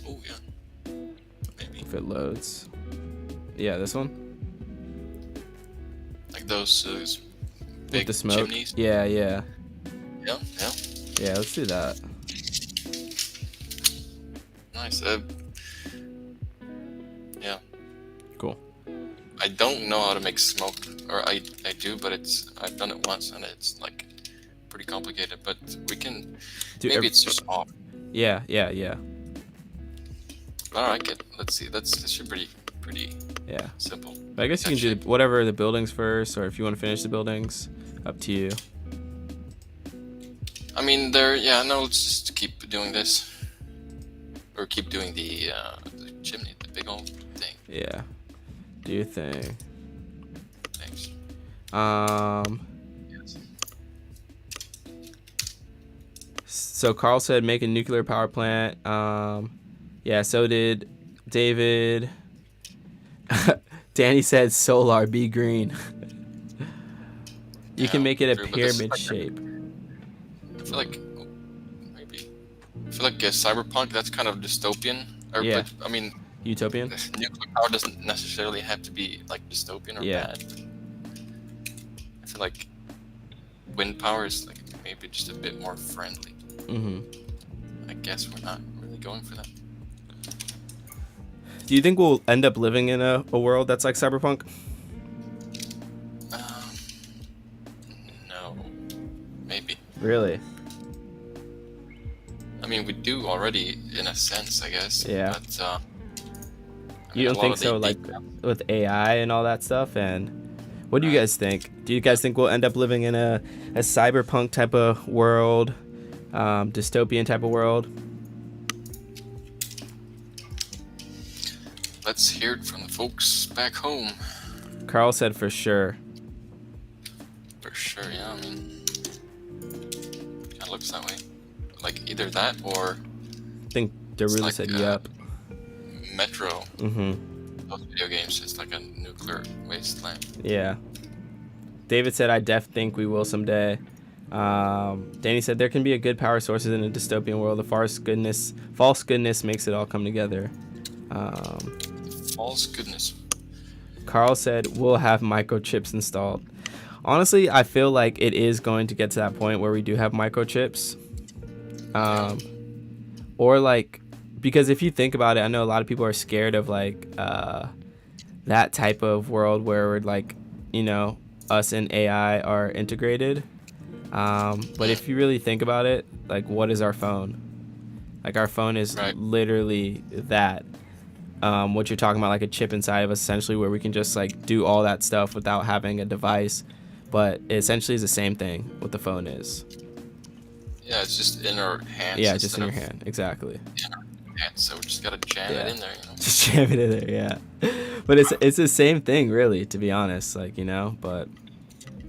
Oh yeah. Maybe If it loads. Yeah, this one. like those With big the smoke. chimneys. Yeah. Yeah. Yeah. Let's do that. Nice. Yeah. Cool. I don't know how to make smoke, or I do, but I've done it once and it's like pretty complicated. But we can. Dude, Maybe it's just off. Yeah. All right, good. Let's see. That should be pretty Yeah. simple. But I guess you can do whatever the buildings first, or if you want to finish the buildings, up to you. I mean, no, let's just keep doing this. Or keep doing the chimney, the big old thing. Yeah. Do your thing. Thanks. Yes. So Carl said make a nuclear power plant. Yeah, so did David. Danny said solar, be green. You can make it a true, but this is pyramid like shape. I feel like maybe. I feel like cyberpunk, that's kind of dystopian. Yeah. But, I mean, Utopian? nuclear power doesn't necessarily have to be like dystopian or Yeah. bad. I feel like wind power is like maybe just a bit more friendly. Mm-hmm. I guess we're not really going for that. Do you think we'll end up living in a world that's like cyberpunk? No, maybe. Really? I mean, we do already, in a sense, I guess. Yeah. But I You mean, a don't lot think of so, the- like with AI and all that stuff? And what do you guys think? Do you guys think we'll end up living in a cyberpunk type of world, dystopian type of world? Let's hear it from the folks back home. Carl said for sure. For sure, yeah. I mean, kind of looks that way. Like either that or I think Derulo like, said yep. Metro. Mm-hmm. Those video games, it's like a nuclear wasteland. Yeah. David said, I think we will someday. Danny said, there can be a good power sources in a dystopian world. The false goodness makes it all come together. False goodness. Carl said, we'll have microchips installed. Honestly, I feel like it is going to get to that point where we do have microchips. Or like, because if you think about it, I know a lot of people are scared of like that type of world where we're like, you know, us and AI are integrated. But if you really think about it, like, what is our phone? Like, our phone is Right. literally that. What you're talking about, like a chip inside of us, essentially, where we can just like do all that stuff without having a device. But it essentially is the same thing what the phone is. Yeah, it's just in our hands. Yeah, just in instead your hand. Exactly. of in our hands, so we just gotta jam Yeah. it in there, you know. Just jam it in there, yeah. But it's the same thing, really, to be honest. Like, you know, but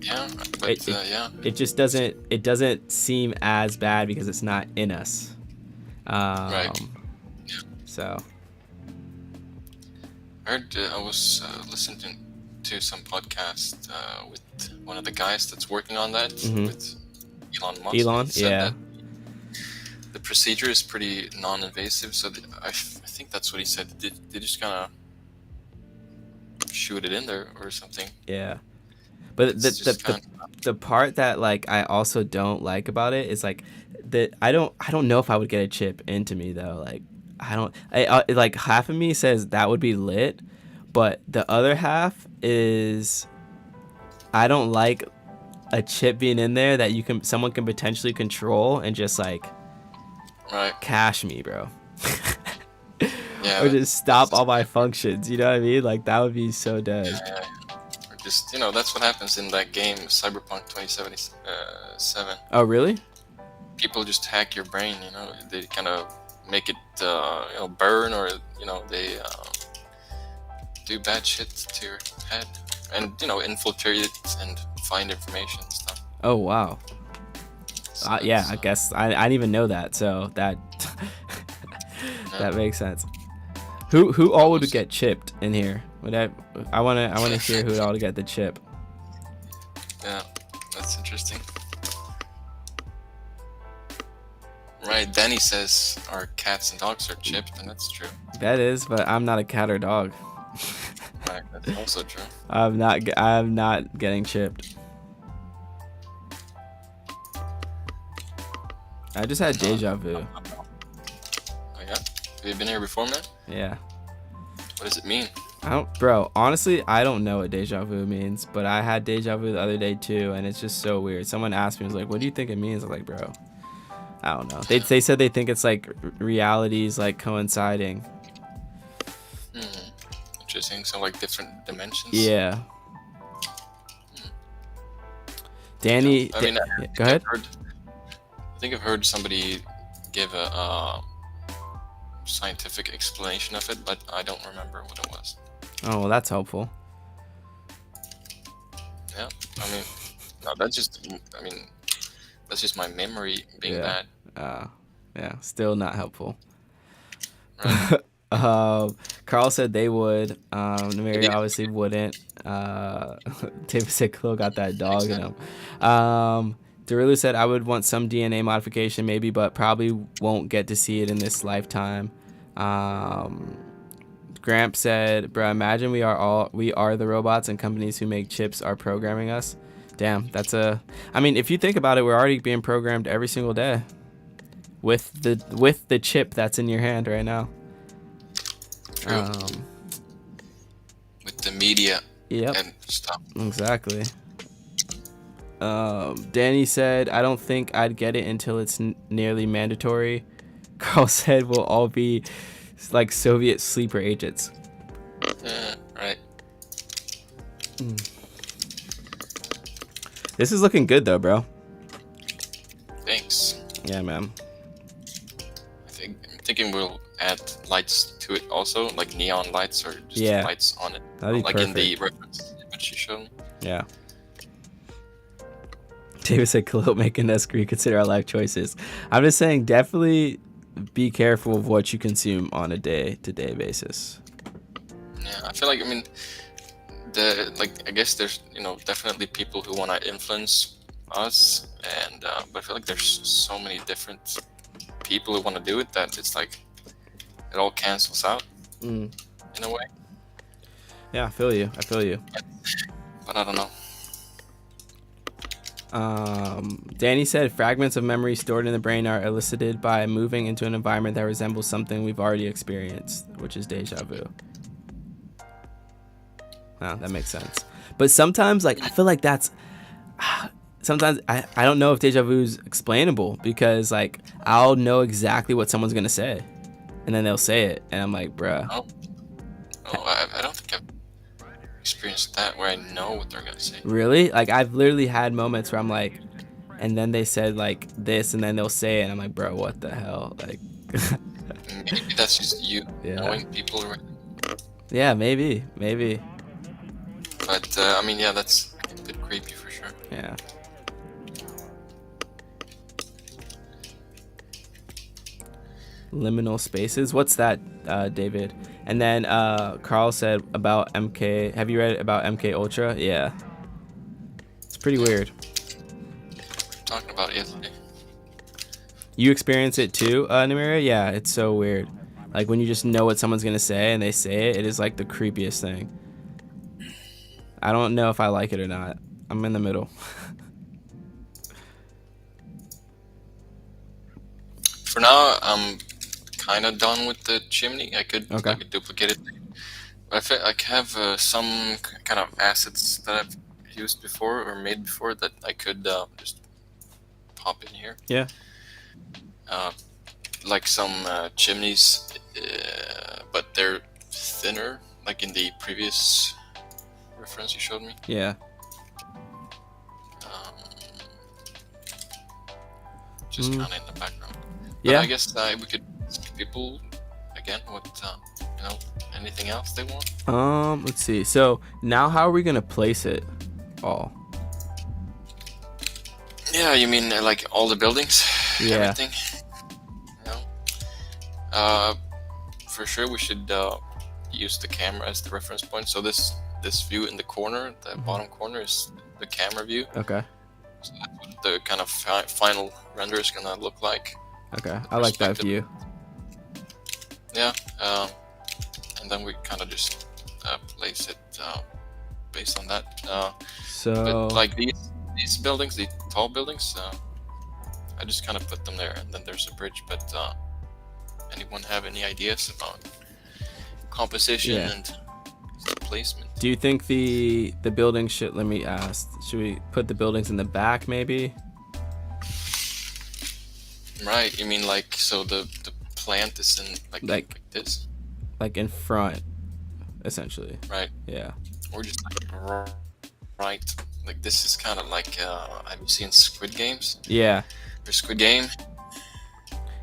Yeah, but yeah. it just doesn't seem as bad because it's not in us. Right. So. I heard I was listening to some podcast with one of the guys that's working on that with Elon Musk. Elon, He said yeah. that the procedure is pretty non-invasive, so I think that's what he said. They just kind of shoot it in there or something. Yeah. But It's just the part that like I also don't like about it is like that I don't know if I would get a chip into me though. Like I like half of me says that would be lit, but the other half is I don't like a chip being in there that someone can potentially control and just like right. cash me, bro. Yeah. Or just stop all my functions, you know what I mean? Like that would be so dead. Yeah. Or Just that's what happens in that game, Cyberpunk 2077. Oh, really? People just hack your brain. They kind of make it burn, or they do bad shit to your head, and infiltrate it and find information and stuff. Oh, wow. So Yeah, I guess I didn't even know that, so that that makes sense. Who all would get chipped in here? I wanna hear who all to get the chip. Yeah, that's interesting. Right, Danny says our cats and dogs are chipped, and that's true. That is, but I'm not a cat or dog. Right, that's also true. I'm not getting chipped. I just had deja vu. Oh yeah? Have you been here before, man? Yeah. What does it mean? Bro, honestly, I don't know what deja vu means, but I had deja vu the other day too, and it's just so weird. Someone asked me, was like, what do you think it means? I was like, bro, I don't know. They said they think it's like realities like coinciding. Interesting. So like different dimensions. Yeah. Danny, I mean, go ahead. I think I've heard somebody give a scientific explanation of it, but I don't remember what it was. Oh, well, that's helpful. Yeah, I mean, no, that's just my memory being bad. Yeah, still not helpful. Right. Carl said they would. Namaria obviously wouldn't. David said Khalil got that dog in him. Derilu said I would want some DNA modification maybe, but probably won't get to see it in this lifetime. Gramp said, bro, imagine we are the robots and companies who make chips are programming us. Damn, I mean, if you think about it, we're already being programmed every single day with the chip that's in your hand right now. True. With the media. Yep. And stuff. Exactly. Danny said, I don't think I'd get it until it's nearly mandatory. Carl said we'll all be like Soviet sleeper agents. Yeah, right. This is looking good though, bro. Thanks. Yeah, man. I'm thinking we'll add lights to it also, like neon lights or just lights on it. That'd be like perfect. in the reference image you showed. Yeah. David said, Khalil, making us reconsider our life choices. I'm just saying, definitely be careful of what you consume on a day-to-day basis. Yeah, I feel like, I guess there's, definitely people who want to influence us, and but I feel like there's so many different people who want to do it that it's like it all cancels out in a way. Yeah, I feel you. But I don't know. Danny said fragments of memory stored in the brain are elicited by moving into an environment that resembles something we've already experienced, which is deja vu. Wow, that makes sense. But sometimes, I feel like sometimes I don't know if deja vu is explainable, because I'll know exactly what someone's gonna say, and then they'll say it, and I'm like, bruh. I don't think I've experienced that where I know what they're gonna say. Really? I've literally had moments where I'm like, and then they said this, and then they'll say it, and I'm like, bro, what the hell? Maybe that's just you knowing people. Yeah, maybe. But that's a bit creepy for sure. Yeah. Liminal spaces. What's that, David? And then Carl said about MK. Have you read about MK Ultra? Yeah. It's pretty weird. Talking about it yesterday. You experience it too, Namira? Yeah, it's so weird. When you just know what someone's gonna say and they say it, it is the creepiest thing. I don't know if I like it or not. I'm in the middle. For now, I'm kind of done with the chimney. I could duplicate it. But I have some kind of assets that I've used before or made before that I could just pop in here. Yeah. Like some chimneys, but they're thinner, like in the previous reference you showed me. Yeah. Um, just kind of in the background. But Yeah. I guess we could ask people again what anything else they want. Let's see. So now, how are we gonna place it all? Yeah, you mean like all the buildings, Yeah. everything. Uh, for sure we should use the camera as the reference point. So this view in the corner, the bottom corner, is the camera view. Okay. So that's what the kind of final render is gonna look like. Okay. I like that view. Yeah. And then we kind of just place it based on that. So But like these buildings, the tall buildings, I just kind of put them there, and then there's a bridge. But anyone have any ideas about composition and placement? do you think the buildings should? Let me ask. Should we put the buildings in the back, maybe? Right. You mean like so the plant is in like this? Like in front, essentially. Right. Yeah. Or just like right. Like this is kind of like have you seen Squid Games? Yeah. Or Squid Game?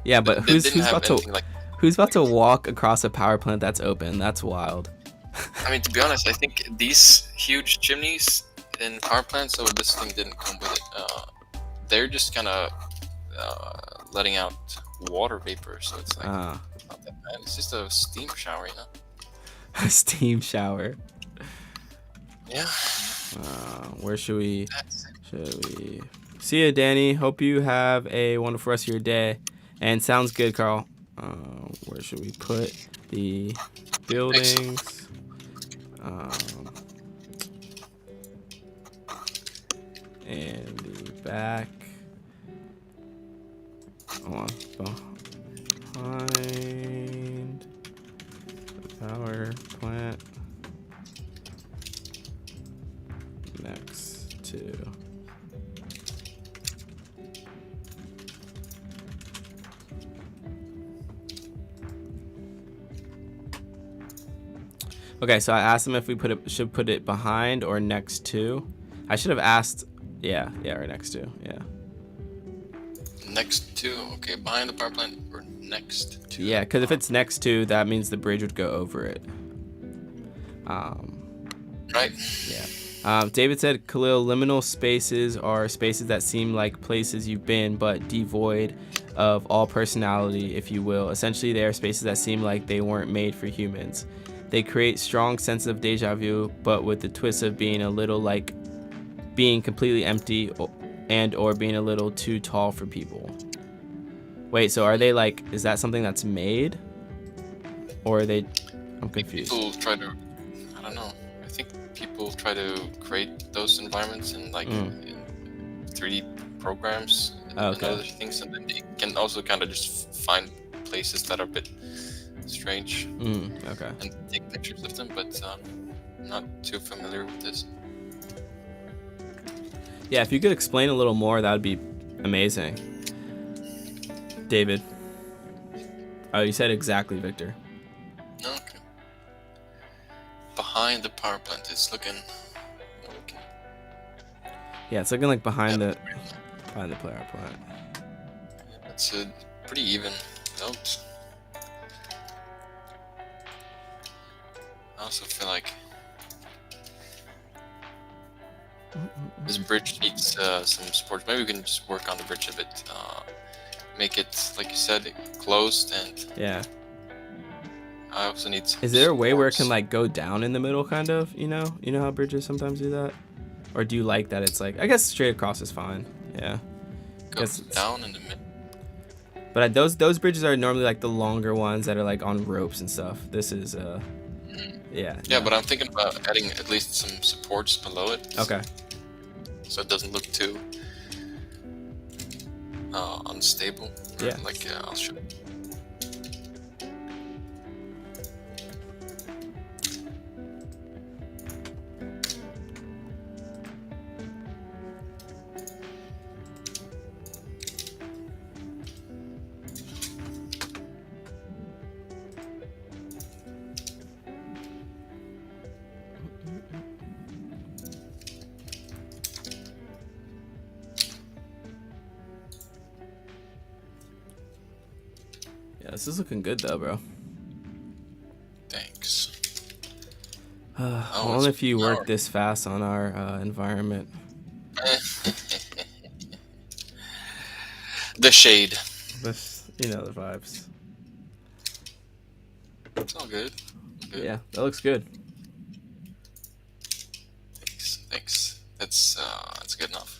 Yeah, but They didn't have anything like. who's about to walk across a power plant that's open? That's wild. I mean, to be honest, I think these huge chimneys in power plants, so this thing didn't come with it. They're just kind of letting out water vapor, so it's like not that bad. It's just a steam shower, you know. A steam shower. Yeah. Where should we? See ya, Danny. Hope you have a wonderful rest of your day. And sounds good, Carl. Where should we put the buildings? And the back. Hold on. Behind the power plant. Next to. Okay, so I asked him if we should put it behind or next to. I should have asked. Yeah, right next to. Yeah. Next to, okay, behind the power plant or next to. Yeah, because if it's next to, that means the bridge would go over it. Right. Yeah. David said, Khalil, liminal spaces are spaces that seem like places you've been, but devoid of all personality, if you will. Essentially, they are spaces that seem like they weren't made for humans. They create strong sense of deja vu, but with the twist of being a little like being completely empty and or being a little too tall for people. Wait, so are they like, is that something that's made? Or are they, I'm confused. People try to, I don't know. I think people try to create those environments in like in 3D programs and other things, and then they can also kind of just find places that are a bit strange okay. and take pictures of them, but not too familiar with this. Yeah, if you could explain a little more, that would be amazing. David. Oh, you said exactly, Victor. Okay. Behind the power plant, it's looking. Okay. Yeah, it's looking like behind the power plant. It's a pretty even note. I also feel like this bridge needs some support. Maybe we can just work on the bridge a bit. Make it, like you said, closed, and yeah. I also need some. Is there a way where it can supports. like go down in the middle, kind of? You know how bridges sometimes do that, or do you like that it's like? I guess straight across is fine. Yeah. Goes down in the middle. But those bridges are normally like the longer ones that are like on ropes and stuff. This is yeah. Yeah, but I'm thinking about adding at least some supports below it. Okay. So it doesn't look too unstable. Yeah. Like I'll show. This is looking good though, bro. Thanks. Only if you work this fast on our environment. The shade. But you know the vibes. It's all good. Yeah, that looks good. Thanks. That's good enough.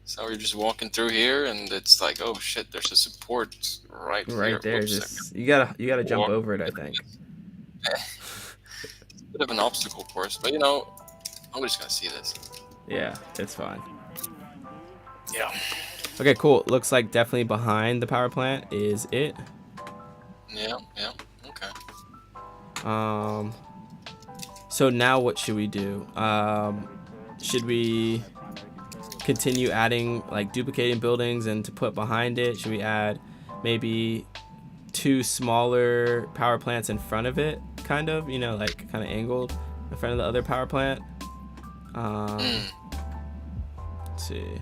So we're just walking through here, and it's like, oh shit, there's a support right here. There. Whoops, Just you gotta jump over it, I think. It's a bit of an obstacle course, but you know, nobody's gonna see this. Yeah, it's fine. Yeah. Okay, cool. Looks like definitely behind the power plant is it. Yeah. Okay. So now what should we do? Should we continue adding, like, duplicating buildings and to put behind it? Should we add maybe 2 smaller power plants in front of it, kind of, you know, like kind of angled in front of the other power plant? Let's see.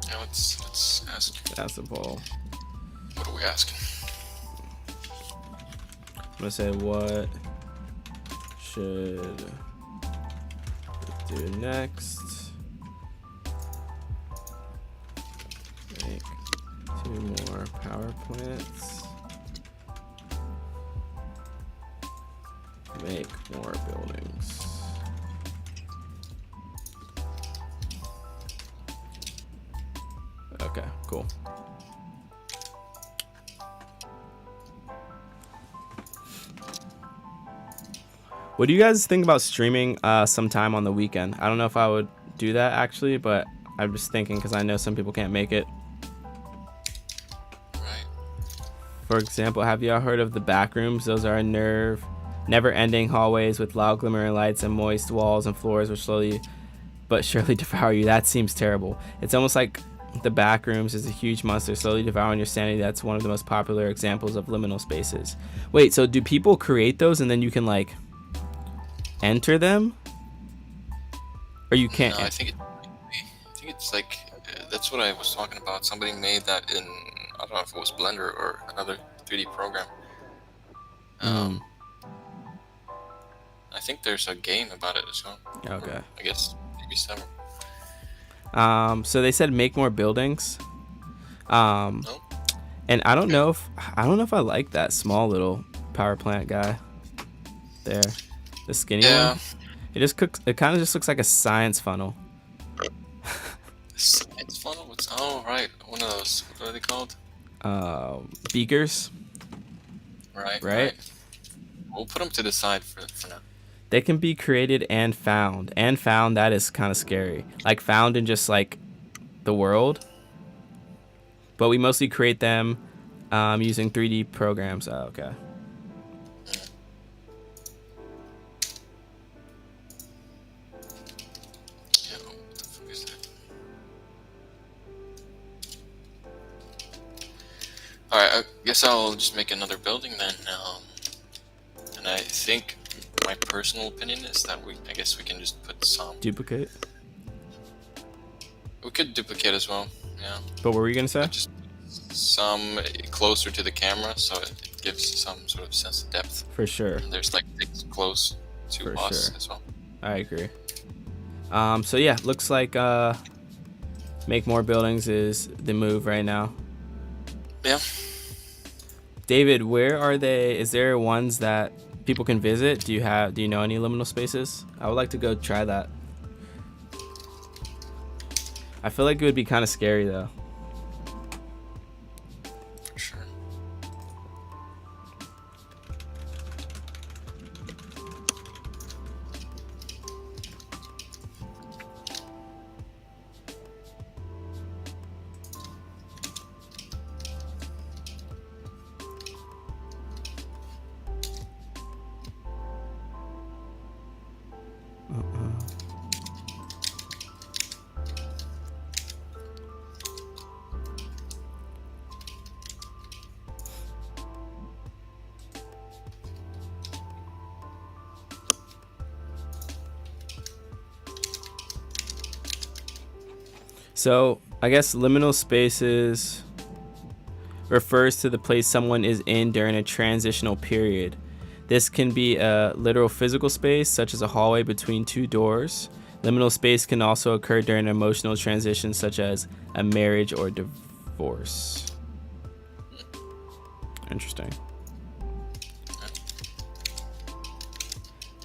Yeah, let's ask. That's the ball. What are we asking? I'm gonna say, what should we do next? Make 2 more power plants. Make more buildings. Okay, cool. What do you guys think about streaming sometime on the weekend? I don't know if I would do that actually, but I'm just thinking because I know some people can't make it. Right. For example, have y'all heard of the back rooms? Those are never-ending hallways with loud glimmering lights and moist walls and floors which slowly but surely devour you. That seems terrible. It's almost like the back rooms is a huge monster slowly devouring your sanity. That's one of the most popular examples of liminal spaces. Wait, so do people create those and then you can like enter them, or you can't? No, I think it's like that's what I was talking about. Somebody made that in, I don't know if it was Blender or another 3D program. I think there's a game about it as well. Okay. I guess maybe 7. So they said make more buildings. No? And I don't know if I like that small little power plant guy there. The skinny one. It kind of just looks like a science funnel. Science funnel? Right. One of those. What are they called? Beakers. Right. We'll put them to the side for now. They can be created and found. And found, that is kind of scary. Like found in just like the world. But we mostly create them using 3D programs. Oh, okay. Yeah, what the fuck is that? Alright, I guess I'll just make another building then. And I think my personal opinion is that I guess we can just put some. Duplicate. We could duplicate as well, yeah. But what were you gonna say? Just some closer to the camera, so it gives some sort of sense of depth. For sure. And there's like things close to For us sure. as well. I agree. So yeah, looks like make more buildings is the move right now. Yeah. David, where are they? Is there ones that people can visit? Do you know any liminal spaces? I would like to go try that. I feel like it would be kind of scary though. For sure. So I guess liminal spaces refers to the place someone is in during a transitional period. This can be a literal physical space, such as a hallway between two doors. Liminal space can also occur during emotional transitions, such as a marriage or divorce. Interesting.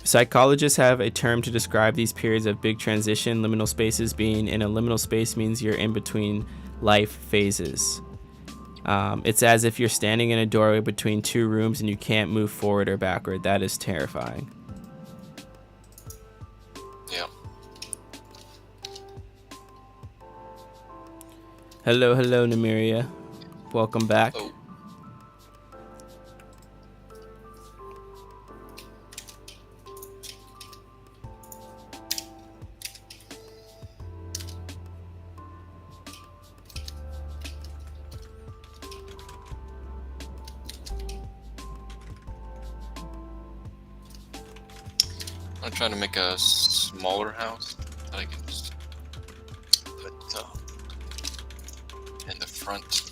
Psychologists have a term to describe these periods of big transition. Liminal spaces. Being in a liminal space means you're in between life phases. It's as if you're standing in a doorway between two rooms and you can't move forward or backward. That is terrifying. Yeah. Hello, Namiria. Welcome back. Oh. I'm trying to make a smaller house that I can just put in the front.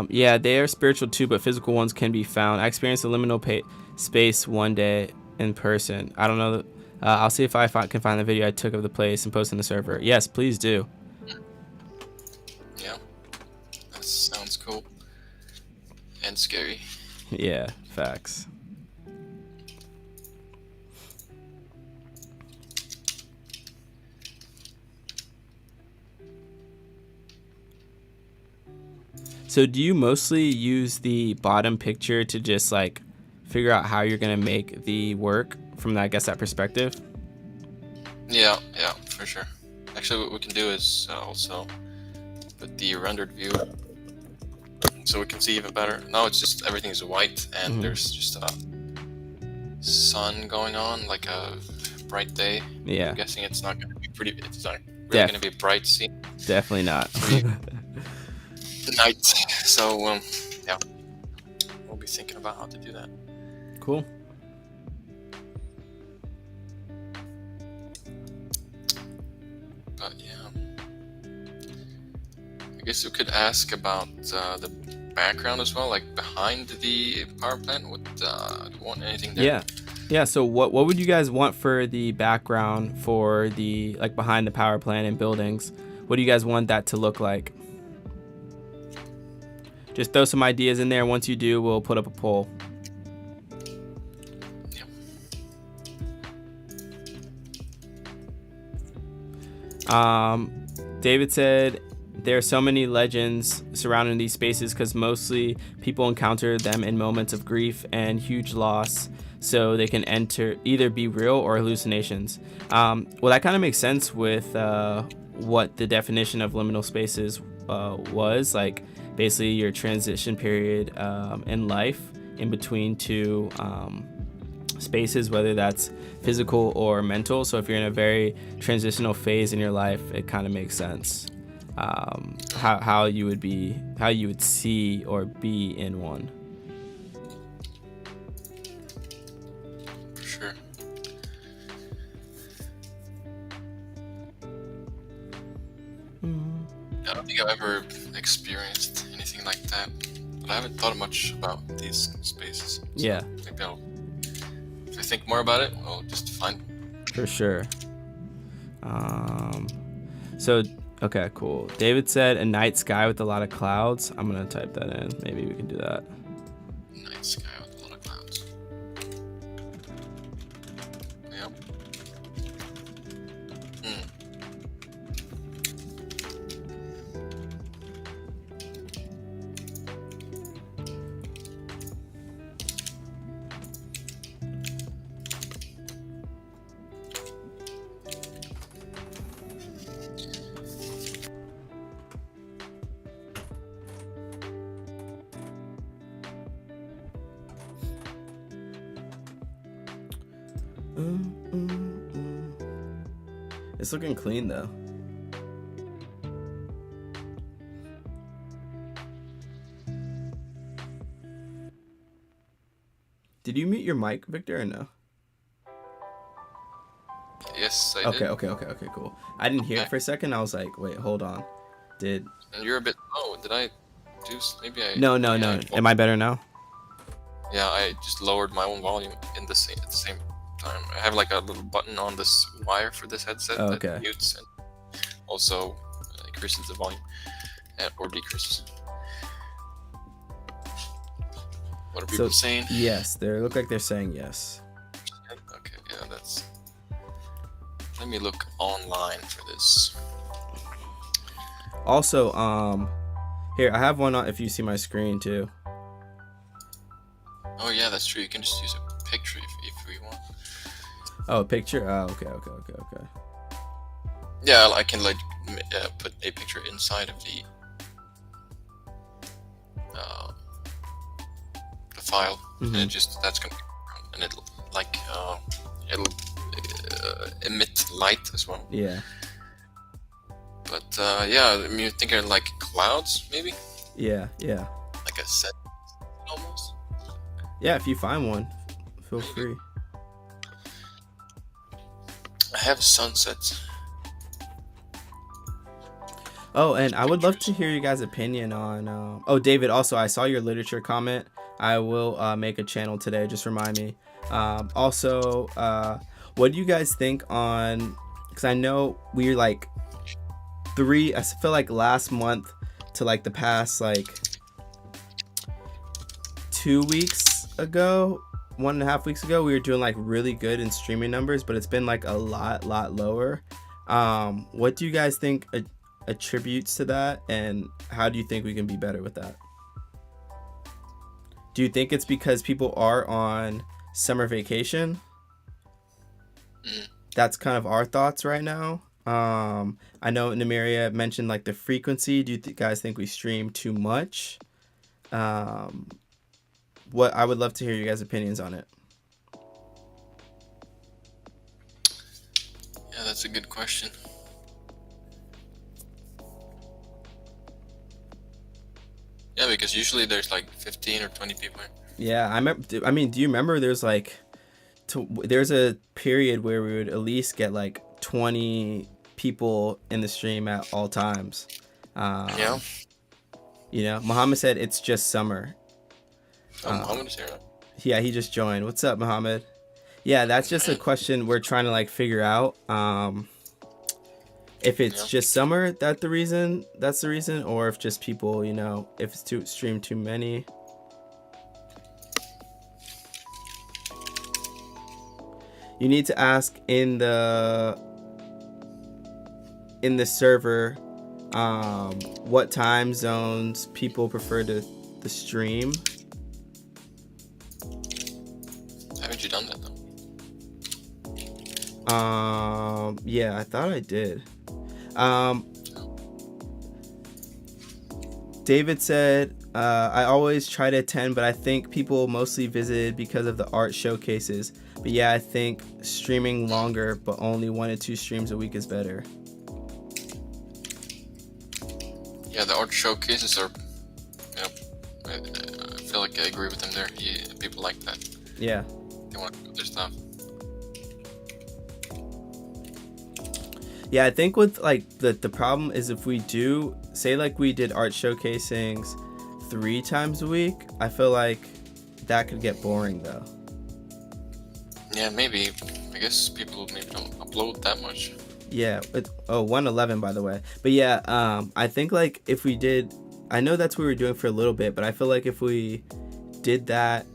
Yeah, they are spiritual too, but physical ones can be found. I experienced a liminal space one day in person. I don't know. I'll see if I can find the video I took of the place and post on the server. Yes, please do. Yeah, that sounds cool and scary. Yeah, facts. So do you mostly use the bottom picture to just like figure out how you're gonna make the work from that, I guess, that perspective? Yeah, for sure. Actually, what we can do is also put the rendered view so we can see even better. Now it's just everything is white and there's just a sun going on, like a bright day. Yeah. I'm guessing it's not going to be pretty. It's not really going to be a bright scene. Definitely not. Night. So yeah, we'll be thinking about how to do that. Cool. But yeah, I guess we could ask about the background as well, like behind the power plant. Do you want anything there? Yeah. So what would you guys want for the background for the like behind the power plant and buildings? What do you guys want that to look like? Just throw some ideas in there. Once you do, we'll put up a poll. David said there are so many legends surrounding these spaces because mostly people encounter them in moments of grief and huge loss, so they can either be real or hallucinations. Well, that kind of makes sense with what the definition of liminal spaces was, like basically your transition period in life in between two spaces, whether that's physical or mental. So if you're in a very transitional phase in your life, it kind of makes sense how you would see or be in one. For sure. I don't think I've ever experienced anything like that, but I haven't thought much about these spaces. So Yeah. Maybe if I think more about it, I'll just find. For sure. So, okay, cool. David said a night sky with a lot of clouds. I'm going to type that in. Maybe we can do that. Night sky with a lot of clouds. Yep. It's looking clean though. Did you mute your mic, Victor, or no? Yes, I Okay, did. okay, cool. I didn't hear it for a second. I was like, wait, hold on. And you're a bit. Oh, did I do? Maybe I. No. Am I better now? Yeah, I just lowered my own volume at the same time. I have like a little button on this wire for this headset that mutes and also increases the volume or decreases. What are people saying? Yes, they look like they're saying yes. Okay, yeah, that's. Let me look online for this. Also, here I have one on, if you see my screen too. Oh yeah, that's true. You can just use a picture if we want. Oh, a picture? Oh, okay. Yeah, I can like put a picture inside of the file, and it just that's gonna be, and it'll like it'll emit light as well. Yeah. But yeah, I mean, you're thinking like clouds, maybe. Yeah. Like a set, almost. Yeah, if you find one, feel free. I have sunsets. Oh, and I would love to hear you guys' opinion on. Oh, David. Also, I saw your literature comment. I will make a channel today. Just remind me. Also, what do you guys think on? Because I know we're like I feel like last month to like the past like 2 weeks ago, 1.5 weeks ago, we were doing like really good in streaming numbers, but it's been like a lot lower. What do you guys think attributes to that, and how do you think we can be better with that? Do you think it's because people are on summer vacation? That's kind of our thoughts right now. I know Namiria mentioned like the frequency. Do you guys think we stream too much? What I would love to hear you guys' opinions on it. Yeah, that's a good question. Yeah, because usually there's like 15 or 20 people. Yeah, I remember. I mean, do you remember there's a period where we would at least get like 20 people in the stream at all times. Yeah. You know, Muhammad said it's just summer. Oh, Muhammad is here. Yeah, he just joined. What's up, Muhammad? Yeah, that's just a question we're trying to like figure out. If it's just summer, that's the reason, or if just people, you know, if it's stream too many. You need to ask in the server what time zones people prefer to the stream. Haven't you done that though? Yeah, I thought I did. David said, I always try to attend, but I think people mostly visited because of the art showcases. But yeah, I think streaming longer, but only 1 to 2 streams a week is better. Yeah, the art showcases are, you know, I feel like I agree with him there. People like that. Yeah. They want to do their stuff. Yeah, I think with like the problem is if we do say like we did art showcasings 3 times a week, I feel like that could get boring though. Yeah, maybe. I guess people maybe don't upload that much. Yeah, it's 111 by the way. But yeah, I think like if we did, I know that's what we were doing for a little bit, but I feel like if we did that,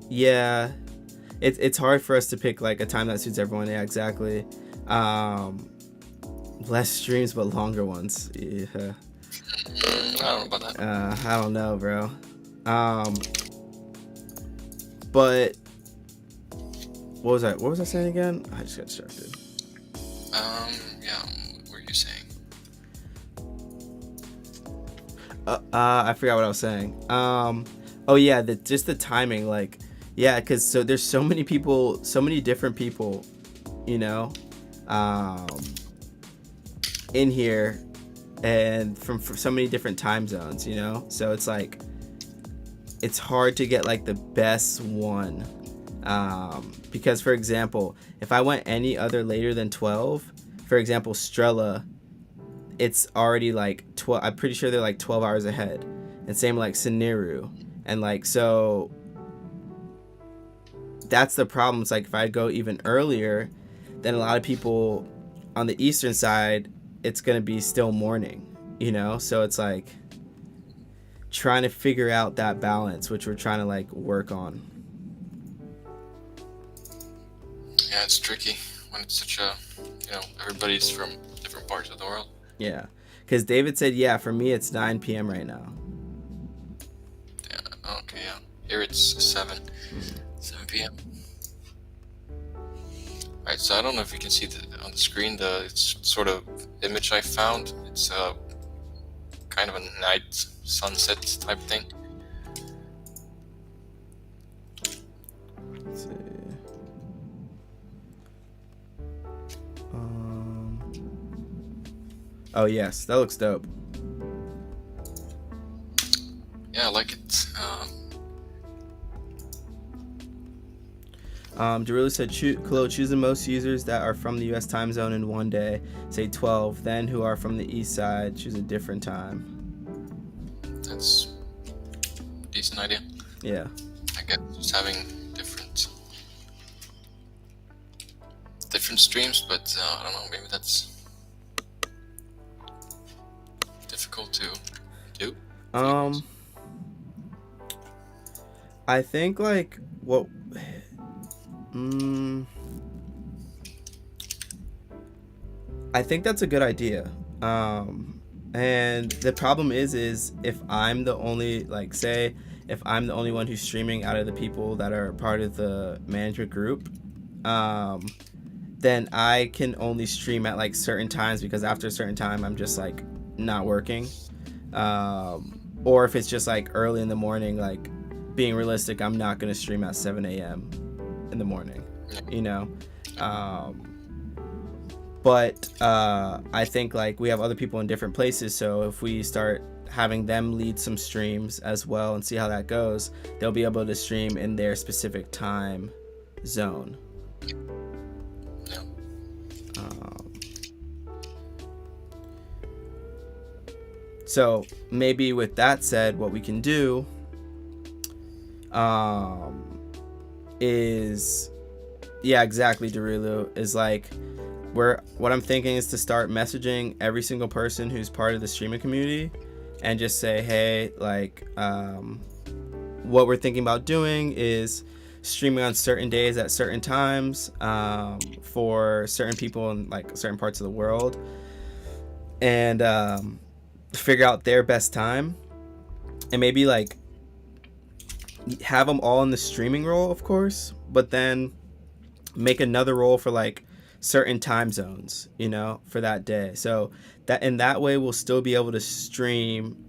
yeah, it's hard for us to pick like a time that suits everyone. Yeah, exactly. Less streams but longer ones. Yeah. I don't know about that. I don't know, bro. But what was I saying again? I just got distracted. Yeah, what were you saying? I forgot what I was saying. Oh yeah, just the timing. Like, Yeah, because so there's so many people, so many different people, you know, um, in here, and from so many different time zones, you know. So it's like it's hard to get like the best one, because for example, if I went any other later than 12, for example, Strela, it's already like 12. I'm pretty sure they're like 12 hours ahead, and same like Siniru, and like so. That's the problem. It's like if I go even earlier, then a lot of people on the eastern side, it's gonna be still morning, you know. So it's like trying to figure out that balance, which we're trying to like work on. Yeah, it's tricky when it's such a, everybody's from different parts of the world. Yeah, because David said, yeah, for me it's 9 p.m. right now. Yeah. Okay. Yeah. Here it's 7 p.m. Alright, so I don't know if you can see on the screen the sort of image I found. It's kind of a night sunset type thing. Let's see. Oh yes, that looks dope. Yeah, I like it. Derulo said, Khalil, choose the most users that are from the U.S. time zone in one day. Say 12. Then who are from the east side, choose a different time. That's a decent idea. Yeah. I guess just having different streams, but I don't know, maybe that's difficult to do. I think like what I think that's a good idea. And the problem is if I'm the only, like, say if I'm the only one who's streaming out of the people that are part of the management group, then I can only stream at like certain times, because after a certain time I'm just like not working. Or if it's just like early in the morning, like being realistic, I'm not gonna stream at 7 a.m. in the morning, you know. But I think like we have other people in different places, so if we start having them lead some streams as well and see how that goes, they'll be able to stream in their specific time zone. Yeah. So maybe with that said, what we can do is, yeah, exactly, Derulo, is like what I'm thinking is to start messaging every single person who's part of the streaming community and just say, hey, like, what we're thinking about doing is streaming on certain days at certain times, for certain people in like certain parts of the world, and figure out their best time, and maybe like have them all in the streaming role, of course, but then make another role for like certain time zones, you know, for that day. So that in that way we'll still be able to stream.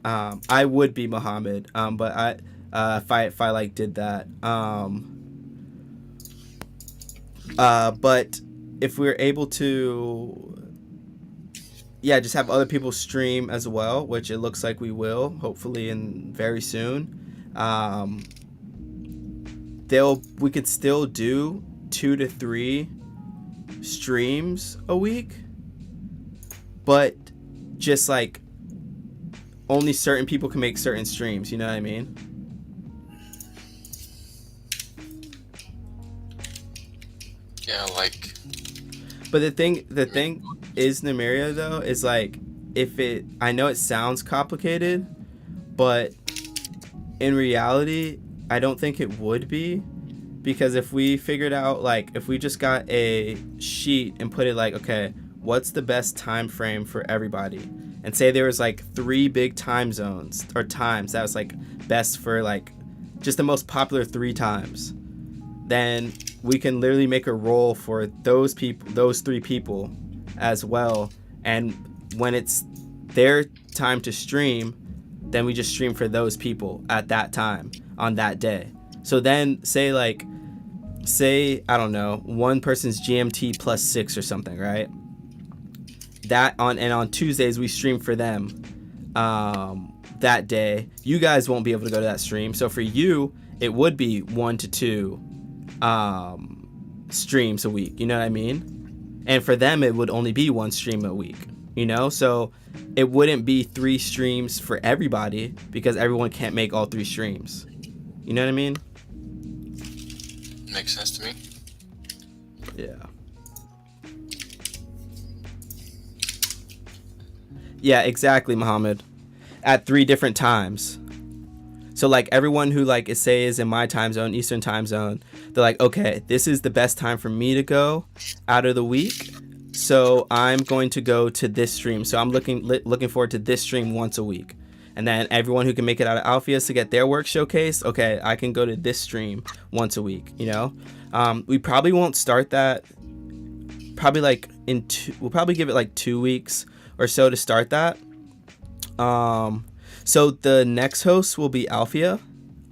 I would be Muhammad, but if I like did that, but if we're able to, yeah, just have other people stream as well, which it looks like we will, hopefully in very soon. We could still do 2 to 3 streams a week, but just like only certain people can make certain streams, you know what I mean? Yeah, like. But the thing is, Nymeria, though, is like, I know it sounds complicated, but in reality I don't think it would be, because if we figured out, like, if we just got a sheet and put it like, okay, what's the best time frame for everybody, and say there was like 3 big time zones or times that was like best for like just the most popular 3 times, then we can literally make a role for those 3 people as well, and when it's their time to stream, then we just stream for those people at that time on that day. So then say I don't know, one person's GMT plus 6 or something, right? On Tuesdays we stream for them that day. You guys won't be able to go to that stream. So for you, it would be 1 to 2 streams a week. You know what I mean? And for them, it would only be 1 stream a week. You know, so it wouldn't be 3 streams for everybody because everyone can't make all 3 streams. You know what I mean? Makes sense to me. Yeah. Yeah, exactly, Muhammad. At 3 different times. So like everyone who like is in my time zone, Eastern time zone, they're like, okay, this is the best time for me to go out of the week. So I'm going to go to this stream. So I'm looking forward to this stream once a week. And then everyone who can make it out of Alpheus to get their work showcased, okay, I can go to this stream once a week, you know? We probably won't start that. Probably like we'll probably give it like 2 weeks or so to start that. So the next host will be Alphia.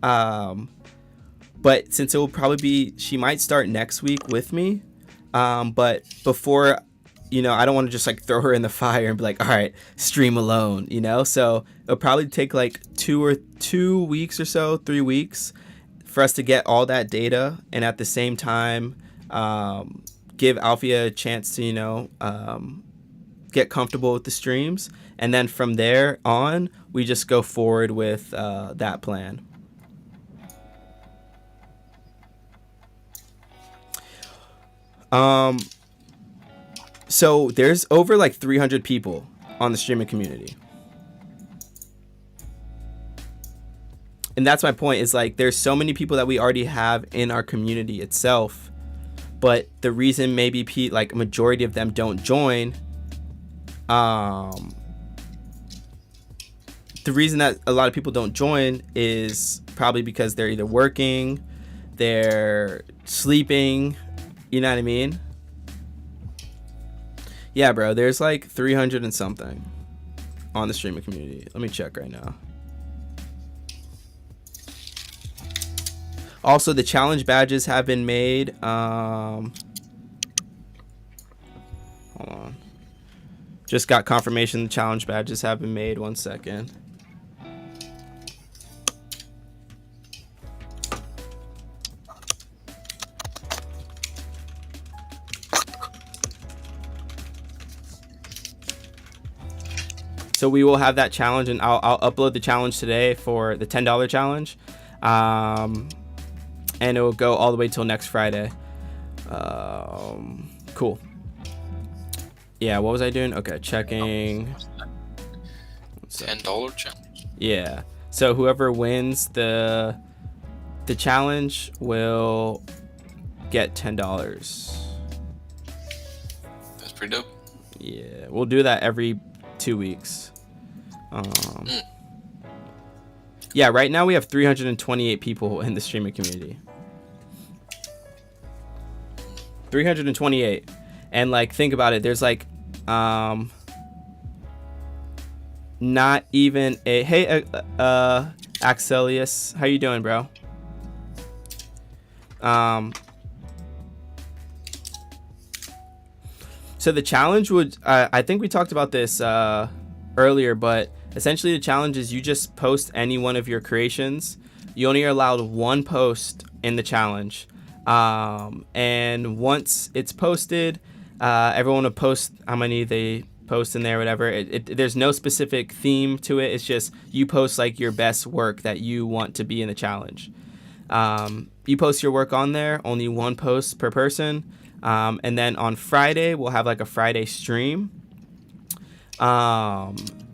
But since it will probably be, she might start next week with me. But before, you know, I don't want to just like throw her in the fire and be like, all right, stream alone, you know? So it'll probably take like 2 weeks or so, 3 weeks for us to get all that data. And at the same time, give Alphia a chance to, you know, get comfortable with the streams. And then from there on, we just go forward with that plan. So there's over like 300 people on the streaming community. And that's my point, is like there's so many people that we already have in our community itself. But the reason maybe like a majority of them don't join, the reason that a lot of people don't join is probably because they're either working, they're sleeping, you know what I mean? Yeah, bro, there's like 300 and something on the streaming community. Let me check right now. Also, the challenge badges have been made. Hold on. Just got confirmation the challenge badges have been made. 1 second. So we will have that challenge, and I'll upload the challenge today for the $10 challenge. And it will go all the way till next Friday. Cool. Yeah, what was I doing? Okay, checking. $10 challenge. Yeah. So whoever wins the challenge will get $10. That's pretty dope. Yeah, we'll do that every 2 weeks. Yeah, right now we have 328 people in the streaming community. 328. And like, think about it. There's like, not even a, hey, Axelius, how you doing, bro? So the challenge would, I think we talked about this, earlier, but essentially the challenge is you just post any one of your creations. You only are allowed 1 post in the challenge. And once it's posted, everyone will post how many they post in there, whatever. There's no specific theme to it. It's just you post like your best work that you want to be in the challenge. You post your work on there, only 1 post per person. And then on Friday, we'll have like a Friday stream.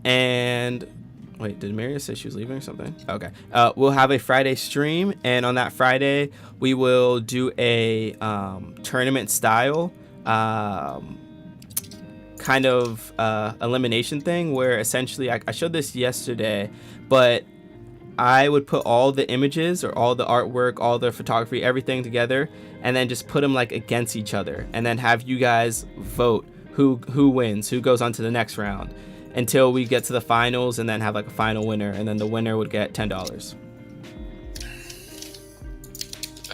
And wait, did Maria say she was leaving or something? Okay. We'll have a Friday stream, and on that Friday we will do a tournament style kind of elimination thing where essentially I showed this yesterday, but I would put all the images or all the artwork, all the photography, everything together, and then just put them like against each other, and then have you guys vote who wins, who goes on to the next round, until we get to the finals, and then have like a final winner, and then the winner would get $10.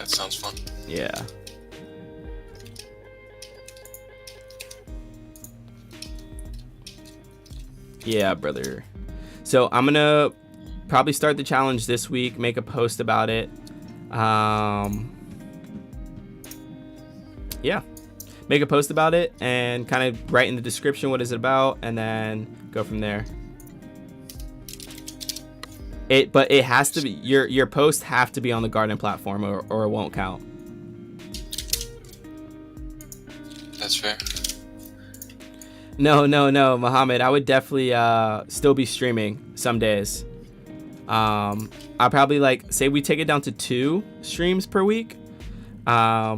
that sounds fun. Yeah. Yeah, brother. So I'm gonna probably start the challenge this week, make a post about it. Yeah, make a post about it and kind of write in the description what is it about, and then go from there. But it has to be your posts have to be on the Garden platform, or it won't count. That's fair. No, Mohammed. I would definitely still be streaming some days. I'll probably like say we take it down to 2 streams per week. I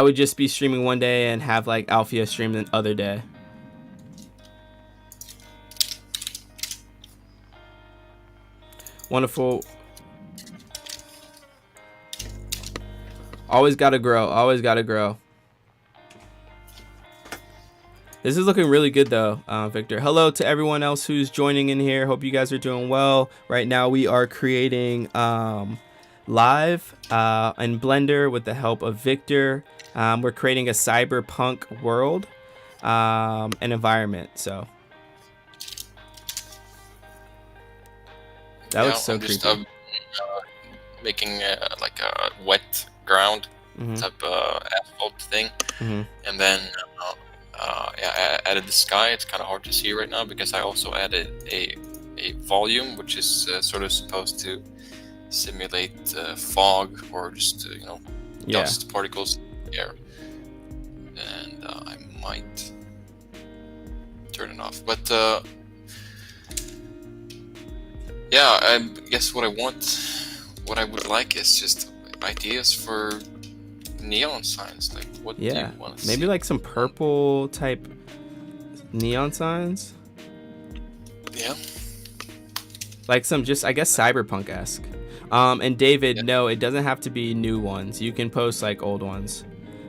would just be streaming one day and have like Alfia stream the other day. Wonderful. Always gotta grow. Always gotta grow. This is looking really good though, Victor. Hello to everyone else who's joining in here. Hope you guys are doing well. Right now we are creating live in Blender with the help of Victor. We're creating a cyberpunk world and environment. So that looks so creepy. Making like a wet ground type asphalt thing, and then I added the sky. It's kind of hard to see right now because I also added a volume, which is sort of supposed to simulate fog or just dust particles in the air. And I might turn it off, but yeah, I guess what I would like is just ideas for neon signs. Like, what do you want to see? Maybe like some purple type neon signs. Yeah. Like some just, I guess, cyberpunk-esque. And David, no, it doesn't have to be new ones. You can post like old ones.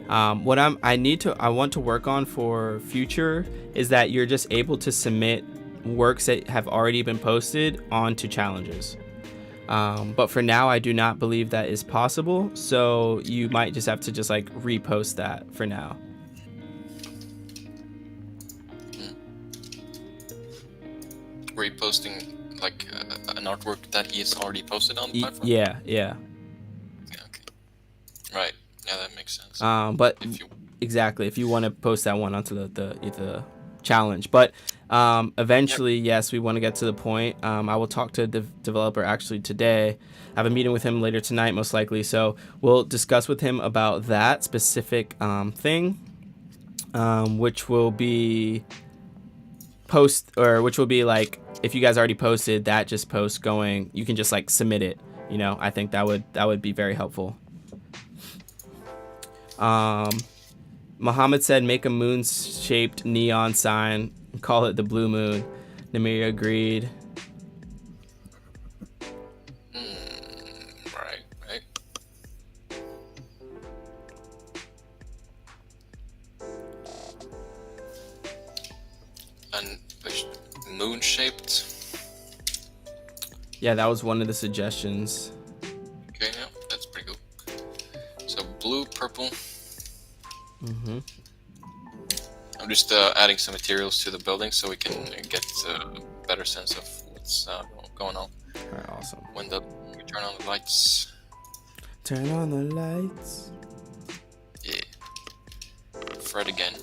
What I want to work on for future is that you're just able to submit works that have already been posted onto challenges. But for now, I do not believe that is possible. So you might just have to just like repost that for now. Reposting like an artwork that he's already posted on the platform? Yeah. Okay. Right. Yeah, that makes sense. But exactly, if you want to post that one onto the challenge. But eventually, yes, we want to get to the point. I will talk to the developer actually today. I have a meeting with him later tonight, most likely. So we'll discuss with him about that specific thing, which will be like, if you guys already posted that, just post going, you can just like submit it. I think that would be very helpful. Muhammad said make a moon-shaped neon sign, call it the blue moon. Namir agreed. Right. And moon-shaped? Yeah, that was one of the suggestions. Okay, yeah, that's pretty cool. So blue, purple. I'm just adding some materials to the building so we can get a better sense of what's going on. Alright, awesome. When we turn on the lights. Turn on the lights. Yeah. Fred again.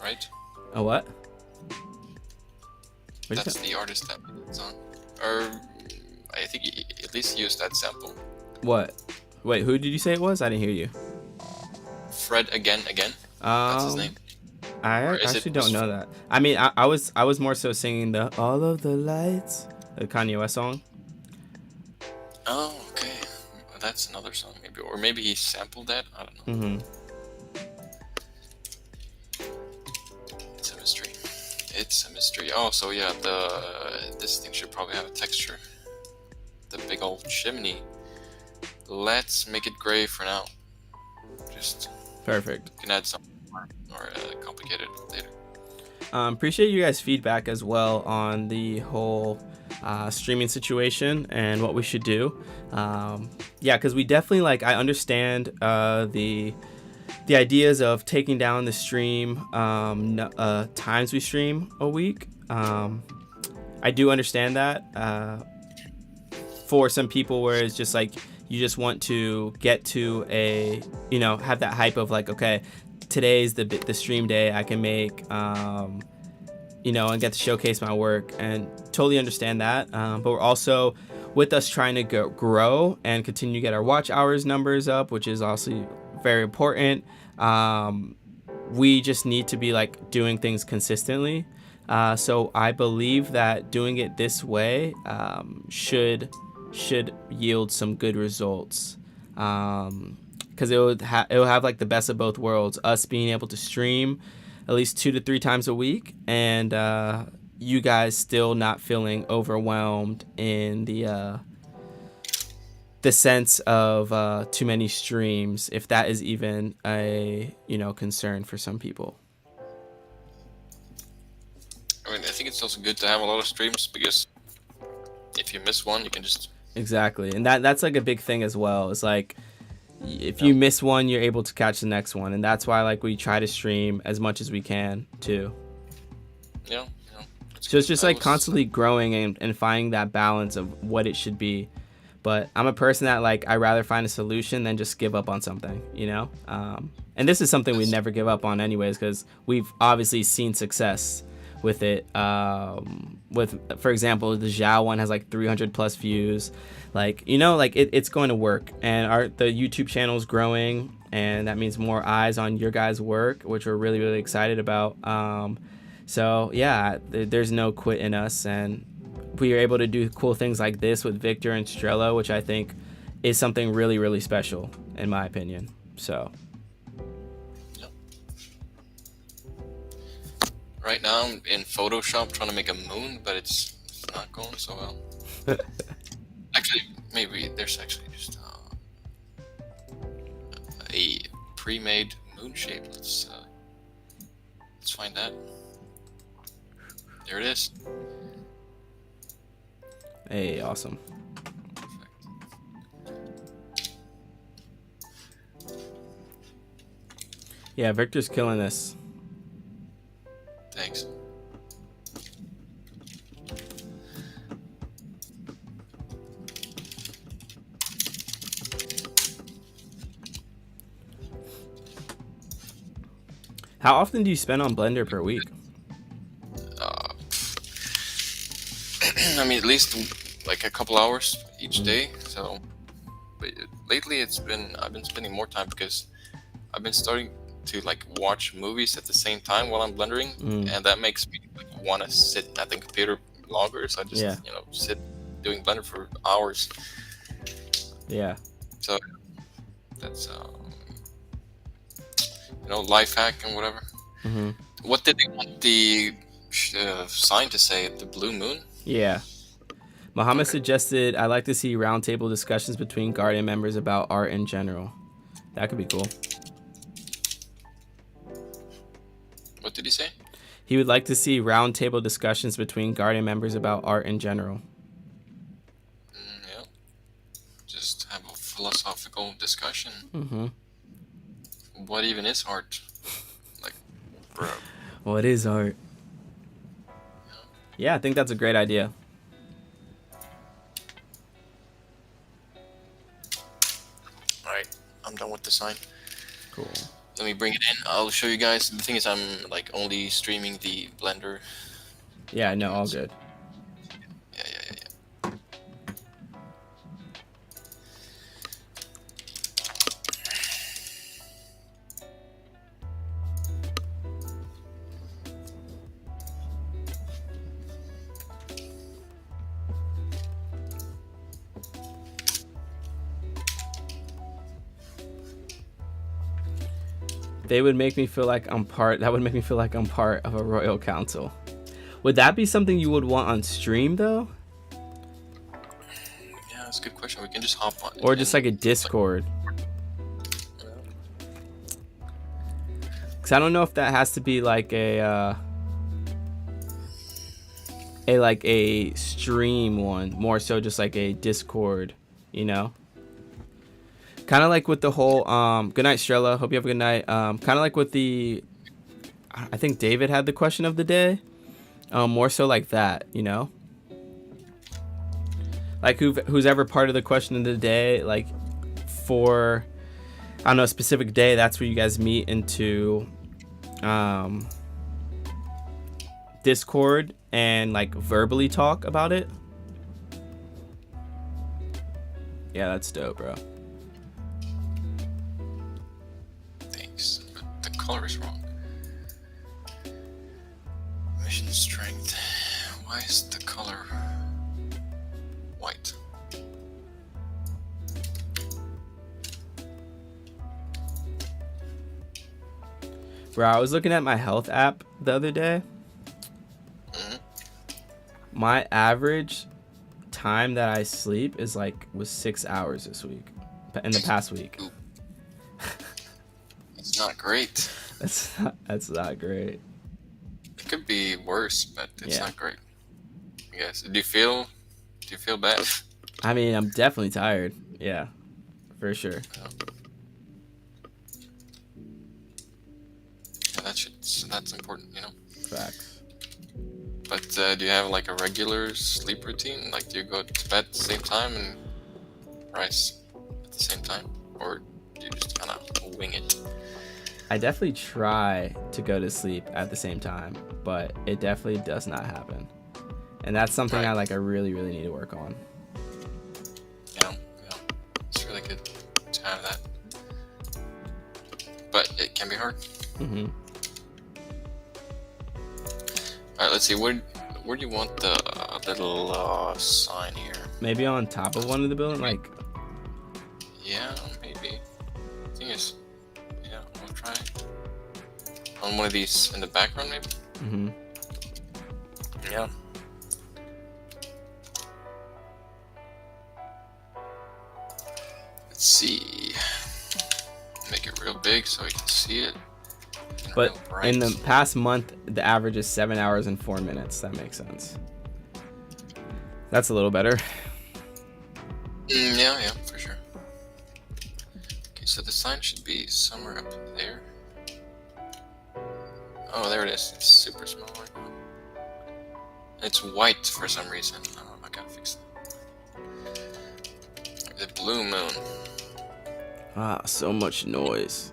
Right? A what? That's the artist that it's on. Or I think he at least used that sample. What? Wait, who did you say it was? I didn't hear you. Fred again. That's his name. I actually don't know that. I mean, I was more so singing the All of the Lights, the Kanye West song. Oh, okay. Well, that's another song, maybe, or maybe he sampled that. I don't know. It's a mystery. Oh, so yeah, this thing should probably have a texture. The big old chimney. Let's make it gray for now. Just perfect. You can add something more complicated later. Appreciate you guys' feedback as well on the whole streaming situation and what we should do. Yeah, because we definitely like, I understand the ideas of taking down the stream times we stream a week. I do understand that for some people, where it's just like you just want to get to a, you know, have that hype of like, okay, today's the stream day, I can make you know, and get to showcase my work, and totally understand that. But we're also, with us trying to grow and continue to get our watch hours numbers up, which is also very important. We just need to be like doing things consistently. So I believe that doing it this way should yield some good results. Because it will have like the best of both worlds, us being able to stream at least 2 to 3 times a week, and you guys still not feeling overwhelmed in the sense of too many streams, if that is even a, you know, concern for some people. I mean, I think it's also good to have a lot of streams, because if you miss one, you can just... Exactly, and that's like a big thing as well. It's like, if you miss one, you're able to catch the next one, and that's why like we try to stream as much as we can too. Yeah. So it's just like constantly growing and finding that balance of what it should be. But I'm a person that like, I rather find a solution than just give up on something, you know. And this is something we never give up on anyways, because we've obviously seen success with it. With, for example, the Zhao one has like 300 plus views. Like, you know, like it's going to work, and the YouTube channel is growing, and that means more eyes on your guys' work, which we're really, really excited about. So yeah, there's no quit in us, and we are able to do cool things like this with Victor and Strello, which I think is something really, really special in my opinion. So right now I'm in Photoshop trying to make a moon, but it's not going so well. Actually, maybe there's actually just a pre-made moon shape. Let's find that. There it is. Hey, awesome. Perfect. Yeah, Victor's killing this. Thanks. How often do you spend on Blender per week? I mean, at least like a couple hours each day. So, but lately I've been spending more time, because I've been starting to like watch movies at the same time while I'm blendering, and that makes me like, want to sit at the computer longer. So I just you know, sit doing Blender for hours. Yeah. So that's you know, life hack and whatever. Mm-hmm. What did they want the sign to say? The blue moon? Yeah. Mohammed suggested, I'd like to see roundtable discussions between Guardian members about art in general. That could be cool. What did he say? He would like to see roundtable discussions between Guardian members about art in general. Yeah. Just have a philosophical discussion. Mm-hmm. What even is art? Like, bro. What is art? Yeah, I think that's a great idea. Alright, I'm done with the sign. Cool. Let me bring it in. I'll show you guys. The thing is, I'm like only streaming the Blender. Yeah, no, all good. Yeah. They would make me feel like I'm part. That would make me feel like I'm part of a royal council. Would that be something you would want on stream though? Yeah, that's a good question. We can just hop on. Or just like a Discord. Because I don't know if that has to be like a a stream one, more so just like a Discord, you know? Kind of like with the whole good night Strella, hope you have a good night. Kind of like with the, I think David had the question of the day. More so like that, you know? Like who's ever part of the question of the day, like for, I don't know, a specific day, that's where you guys meet into Discord and like verbally talk about it. Yeah, that's dope, bro. Thanks, but the color is wrong. Mission strength. Why is the color white? Bro, I was looking at my health app the other day. My average time that I sleep was 6 hours this week, in the past week. It's not great. That's not great. It could be worse, but it's Yeah. not great. I guess. Do you feel bad? I mean, I'm definitely tired. Yeah, for sure. Yeah, that's important, you know. Facts. But do you have like a regular sleep routine? Like, do you go to bed at the same time and rise at the same time, or do you just kind of wing it? I definitely try to go to sleep at the same time, but it definitely does not happen. And that's something Right. I really, really need to work on. Yeah, it's really good to have that, but it can be hard. Mm-hmm. All right, let's see. Where do you want the little sign here? Maybe on top of one of the buildings, like, Yeah, maybe. Thing is, yeah, I'll try on one of these in the background, maybe. mm-hmm. Yeah. Let's see. Make it real big so you can see it. And But real bright. in the past month, the average is 7 hours and 4 minutes. That makes sense. That's a little better. Yeah, for sure. Okay, so the sign should be somewhere up there. Oh, there it is. It's super small right now. It's white for some reason. Oh, I gotta fix that. The blue moon. Ah, so much noise.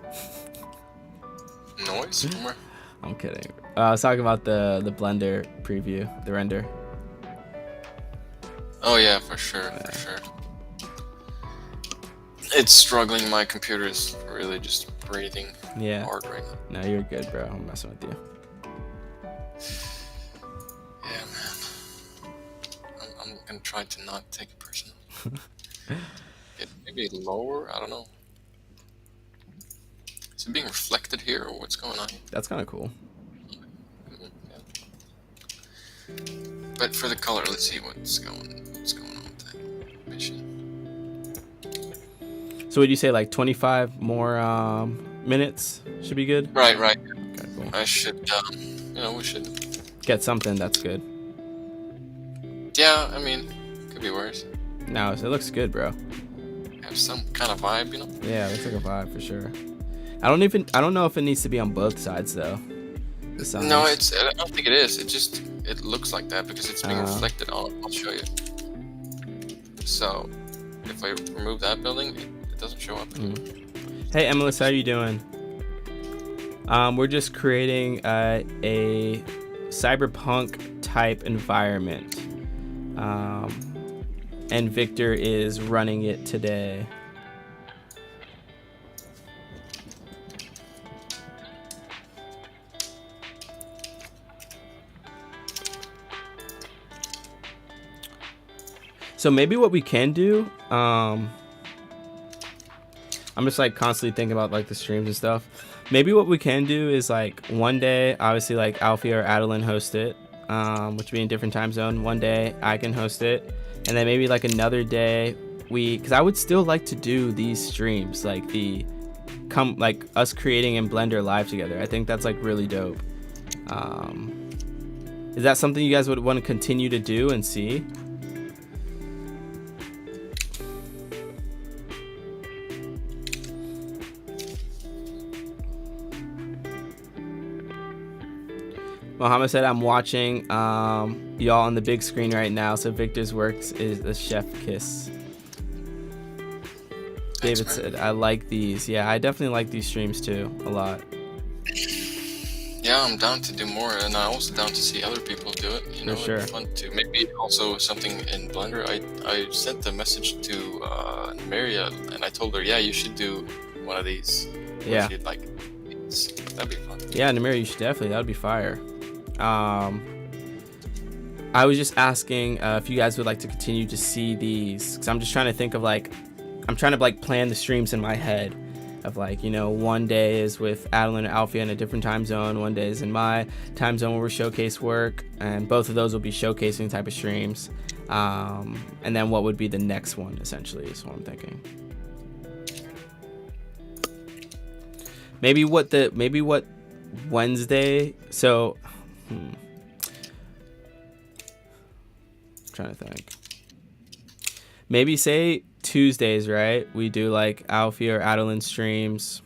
Noise? Somewhere? I'm kidding. I was talking about the Blender preview, the render. Oh yeah, for sure. It's struggling. My computer is really just breathing Yeah. hard right now. No, you're good, bro. I'm messing with you. Yeah, man. I'm gonna try to not take it personal. Get maybe lower. I don't know. Is it being reflected here, or what's going on here? That's kind of cool. Yeah. But for the color, let's see what's going on with that mission. So would you say like 25 more minutes should be good? Right. Okay, cool. I should, we should. Get something that's good. Yeah, I mean, could be worse. No, it looks good, bro. Have some kind of vibe, you know. Yeah, it looks like a vibe for sure. I don't know if it needs to be on both sides though. The signs. No, I don't think it is. It looks like that because it's being reflected on. I'll show you. So, if I remove that building, it doesn't show up anymore. Hey, Emily, how are you doing? We're just creating a cyberpunk type environment, and Victor is running it today. So maybe what we can do, I'm just like constantly thinking about like the streams and stuff. Maybe what we can do is like one day, obviously like Alfie or Adeline host it, which would be in a different time zone. One day I can host it, and then maybe like another day because I would still like to do these streams, like like us creating in Blender live together. I think that's like really dope. Is that something you guys would want to continue to do and see? Mohammed said, I'm watching y'all on the big screen right now, so Victor's works is a chef kiss. David said, I like these. Yeah, I definitely like these streams too, a lot. Yeah, I'm down to do more, and I'm also down to see other people do it. You know, For sure. It's fun to maybe also something in Blender. I sent a message to Maria, and I told her, yeah, you should do one of these. Yeah. If you'd like these. That'd be fun. Yeah, Namir, you should definitely. That would be fire. I was just asking if you guys would like to continue to see these, because I'm just trying to think of like, I'm trying to like plan the streams in my head of like, you know, one day is with Adeline and Alfia in a different time zone, one day is in my time zone where we showcase work, and both of those will be showcasing type of streams. And then what would be the next one essentially is what I'm thinking. Maybe what Wednesday, so trying to think. Maybe say Tuesdays, right? We do like Alfie or Adeline streams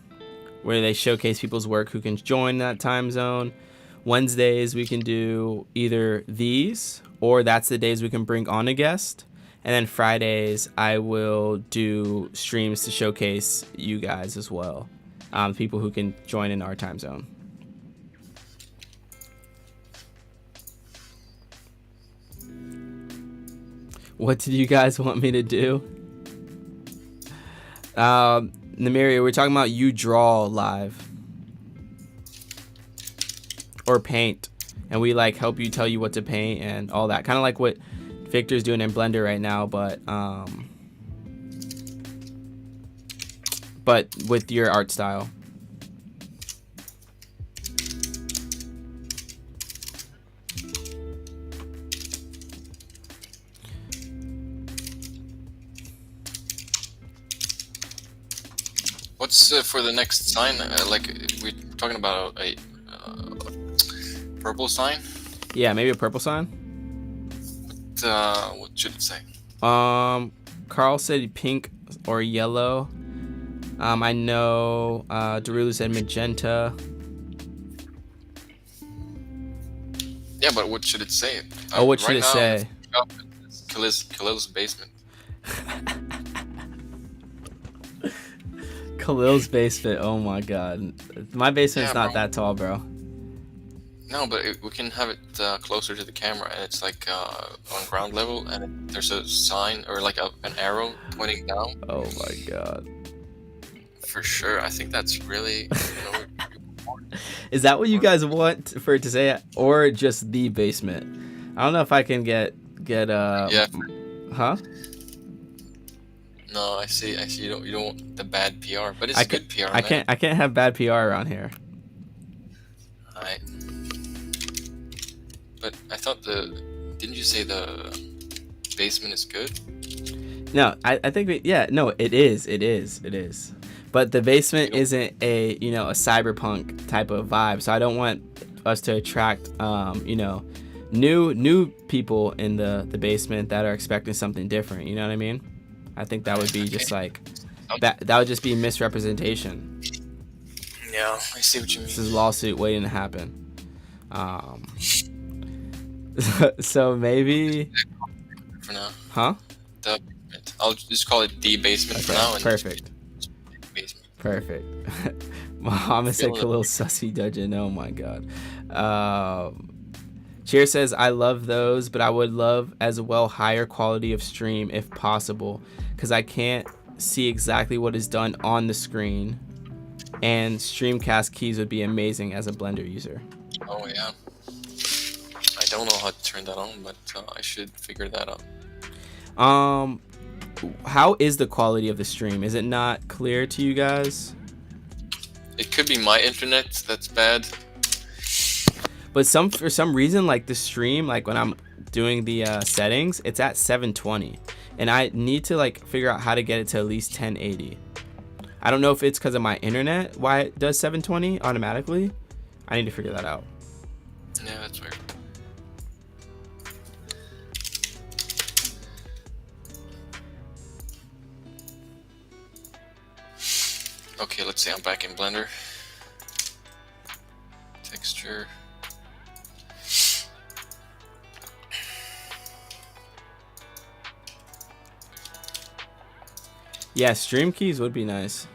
where they showcase people's work who can join that time zone. Wednesdays we can do either these, or that's the days we can bring on a guest. And then Fridays I will do streams to showcase you guys as well, people who can join in our time zone. What did you guys want me to do? Namiria, we're talking about you draw live or paint, and we like help you, tell you what to paint and all that, kind of like what Victor's doing in Blender right now, but with your art style. What's for the next sign? Like we're talking about a purple sign. Yeah, maybe a purple sign. What should it say? Carl said pink or yellow. I know Darulu said magenta. Yeah, but what should it say? Oh, what should right it now, say? Khalil's basement. Khalil's basement. Oh my god, my basement's not that tall, bro. No, but we can have it closer to the camera, and it's like on ground level, and there's a sign or like an arrow pointing down. Oh my god. For sure, I think that's really. Is that what you guys want for it to say, or just the basement? I don't know if I can get Yeah. Huh? No, I see. You don't want the bad PR, but it's good PR. I can't have bad PR around here. Alright. But I thought didn't you say the basement is good? No, I think it is. But the basement isn't a cyberpunk type of vibe, so I don't want us to attract new people in the basement that are expecting something different. You know what I mean? I think that would be just like that would just be misrepresentation. Yeah, I see what you mean. This is a lawsuit waiting to happen. So maybe for now. Huh? The basement. I'll just call it the basement for now. And perfect. Basement. Perfect. Muhammad said Khalil Sussy Dungeon. Oh my god. Cheer says, I love those, but I would love as well higher quality of stream if possible, because I can't see exactly what is done on the screen, and Streamcast keys would be amazing as a Blender user. Oh yeah. I don't know how to turn that on, but I should figure that out. How is the quality of the stream? Is it not clear to you guys? It could be my internet that's bad. But for some reason, like the stream, like when I'm doing the settings, it's at 720, and I need to like figure out how to get it to at least 1080. I don't know if it's because of my internet why it does 720 automatically. I need to figure that out. Yeah, that's weird. Okay, let's see. I'm back in Blender. Texture. Yeah, stream keys would be nice.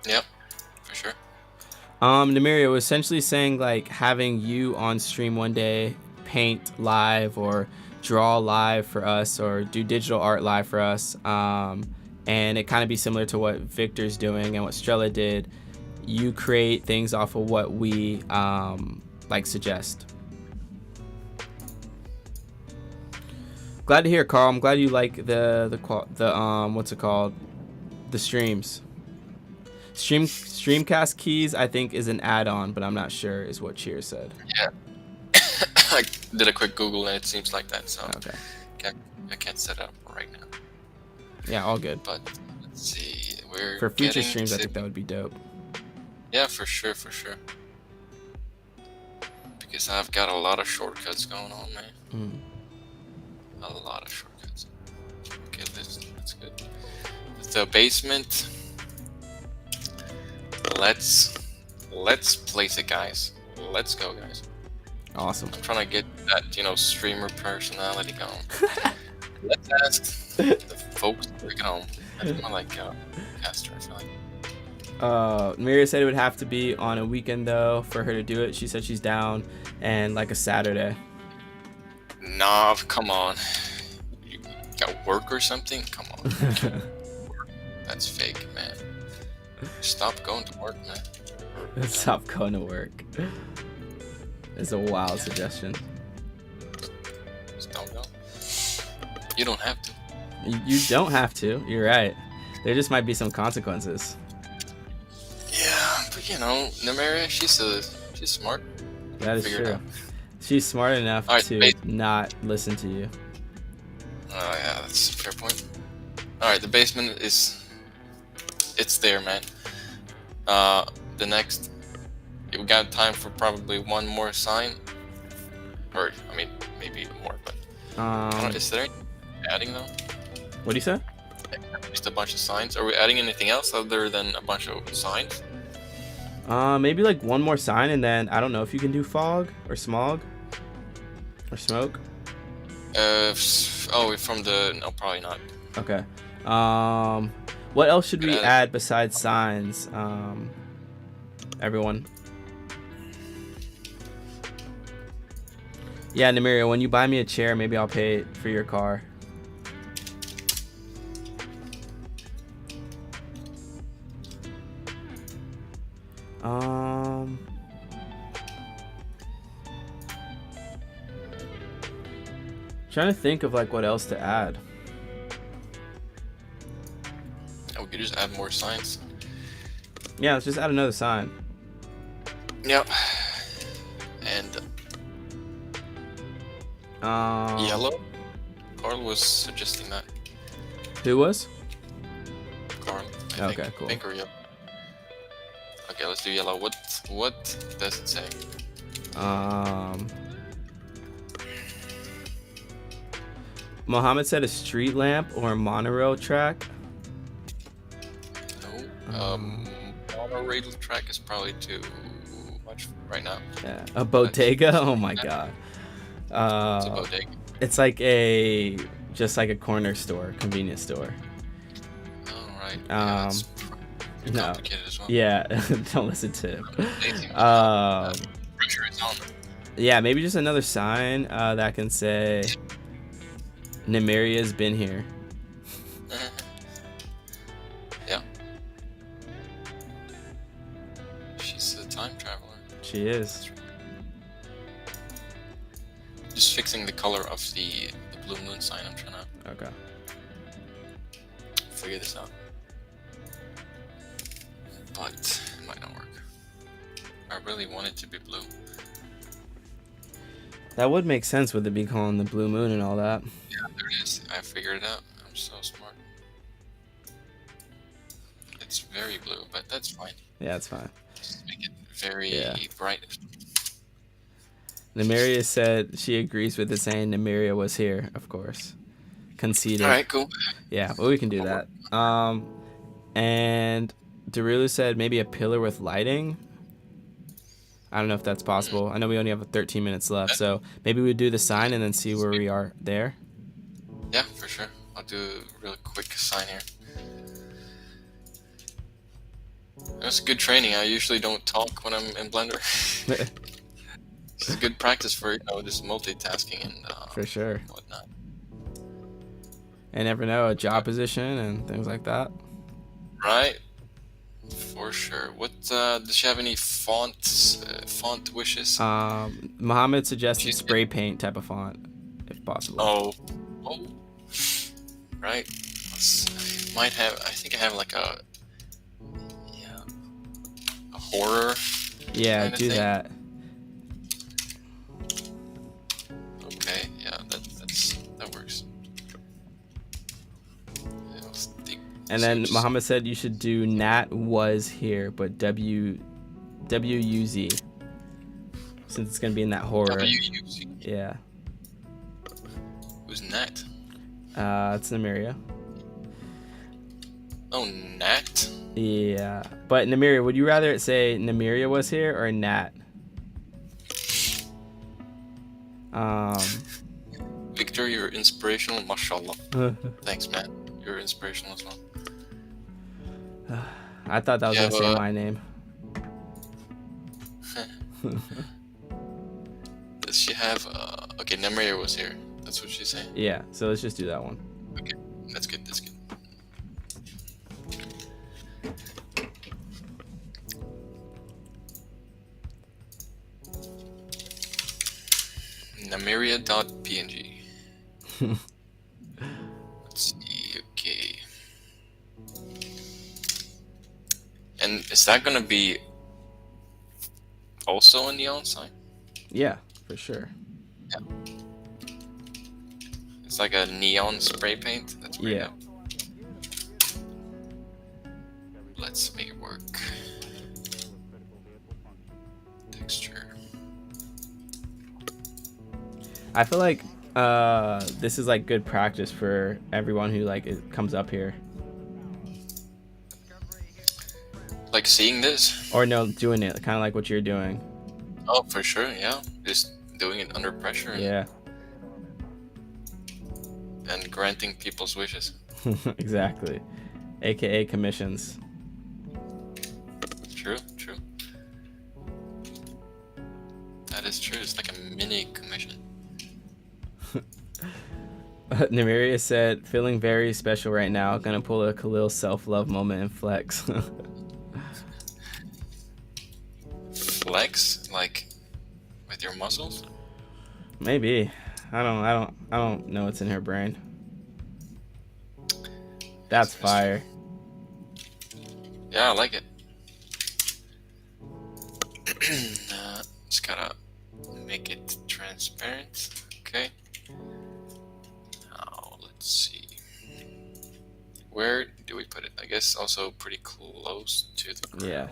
Yep, for sure. Namiria was essentially saying like having you on stream one day, paint live or draw live for us or do digital art live for us. And it kind of be similar to what Victor's doing and what Strella did. You create things off of what we like suggest. Glad to hear, Carl. I'm glad you like the what's it called, the streams. Streamcast keys, I think, is an add-on, but I'm not sure, is what Cheer said. Yeah. I did a quick Google and it seems like that, so Okay. I can't set it up right now. Yeah, all good. But let's see, we're For future getting streams, I to- think that would be dope. Yeah, for sure. Because I've got a lot of shortcuts going on, man. Mm. A lot of shortcuts. Okay, that's good. The basement. Let's place it, guys. Let's go, guys. Awesome. I'm trying to get that, streamer personality going. Let's ask the folks working home. That's more like caster, I feel like. Miria said it would have to be on a weekend though for her to do it. She said she's down and like a Saturday. Nah, come on. You got work or something? Come on. That's fake, man. Stop going to work, man. Stop going to work. It's a wild suggestion. Just don't go. You don't have to. You don't have to. You're right. There just might be some consequences. Yeah, but Namaria, she's smart. That is Figure it true. out. She's smart enough All right, to not listen to you. Oh yeah, that's a fair point. Alright, the basement it's there, man. The next we got time for probably one more sign. Or maybe more, but is there any adding though? What do you say? Just a bunch of signs. Are we adding anything else other than a bunch of signs? Maybe like one more sign, and then I don't know if you can do fog or smog or smoke. From the no, probably not. Okay. What else should we Add- add besides signs? Everyone. Yeah, Namiria, when you buy me a chair, maybe I'll pay for your car. Trying to think of like what else to add. We could just add more signs. Yeah, let's just add another sign. Yep. And yellow. Carl was suggesting that. Who was? Carl. I Okay, think. cool. Pink or yellow. Okay, let's do yellow. What does it say? Mohammed said a street lamp or a monorail track. No. Monorail track is probably too much right now. Yeah, a bodega. Oh my god. It's a bodega. It's like just like a corner store, convenience store. Oh right. Yeah, that's too no. complicated as well. Yeah, don't listen to him. Pressure is on. Yeah, maybe just another sign that can say Namiria's been here. Yeah. She's a time traveler. She is. Just fixing the color of the blue moon sign. I'm trying to Okay. figure this out. But it might not work. I really want it to be blue. That would make sense with it being calling the blue moon and all that. Yeah, there it is. I figured it out. I'm so smart. It's very blue, but that's fine. Yeah, it's fine. Just make it very bright. Namiria said she agrees with it, saying Namiria was here, of course. Conceded. Alright, cool. Yeah, but we can do that. And Derulo said maybe a pillar with lighting. I don't know if that's possible. I know we only have 13 minutes left, so maybe we do the sign and then see where we are there. Yeah, for sure. I'll do a real quick sign here. That's good training. I usually don't talk when I'm in Blender. It's good practice for just multitasking and For sure. whatnot. I never know, a job position and things like that. Right. For sure. What does she have any font wishes? Mohammed suggested spray paint type of font, if possible. Oh, right. Might have. I think I have like a horror. Yeah, do that. Okay, yeah, that works. And then Muhammad said you should do Nat was here, but WUZ, since it's gonna be in that horror. WUZ. Yeah. Who's Nat? It's Namiria. Oh, Nat. Yeah, but Namiria, would you rather it say Namiria was here or Nat? Victor, you're inspirational, mashallah. Thanks, man. You're inspirational as well. I thought that was gonna say my name. Does she have? Okay, Namiria was here. That's what she's saying. Yeah, so let's just do that one. Okay, that's good. That's good. Namiria.png. Let's see. Okay. And is that gonna be also a neon sign? Yeah, for sure. Yeah. It's like a neon spray paint. That's pretty dope. Let's make it work. Texture. I feel like this is like good practice for everyone who comes up here. Like seeing this? Or no, doing it, kind of like what you're doing. Oh, for sure, yeah. Just doing it under pressure. And granting people's wishes. Exactly. AKA commissions. True. That is true. It's like a mini commission. Namiria said, feeling very special right now. Gonna pull a Khalil self-love moment and flex. Flex? Like with your muscles? Maybe. I don't know what's in her brain. That's fire. Yeah, I like it. Just gotta make it transparent. Okay. Now let's see. Where do we put it? I guess also pretty close to the ground. Yeah.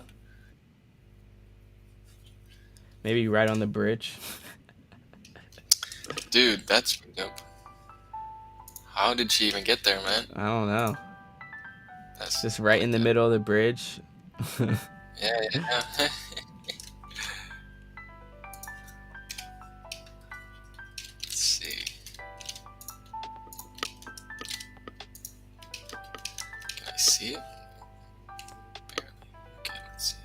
Maybe right on the bridge. Dude, that's dope. How did she even get there, man? I don't know. That's just right in the middle of the bridge. Yeah. Let's see. Can I see it? Barely. Okay, let's see.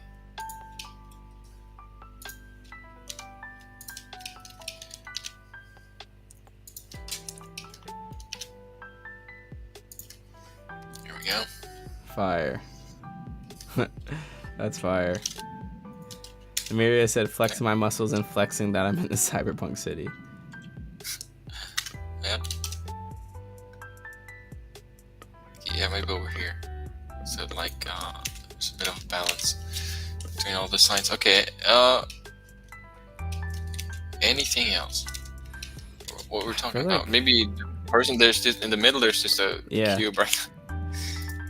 Here we go. Fire. That's fire. Amiria said, flexing my muscles and flexing that I'm in the cyberpunk city. Yep. Yeah, maybe over here. So like, there's a bit of balance between all the signs. Okay, anything else? What we're talking about? Maybe the person there's just in the middle. There's just a cube, right?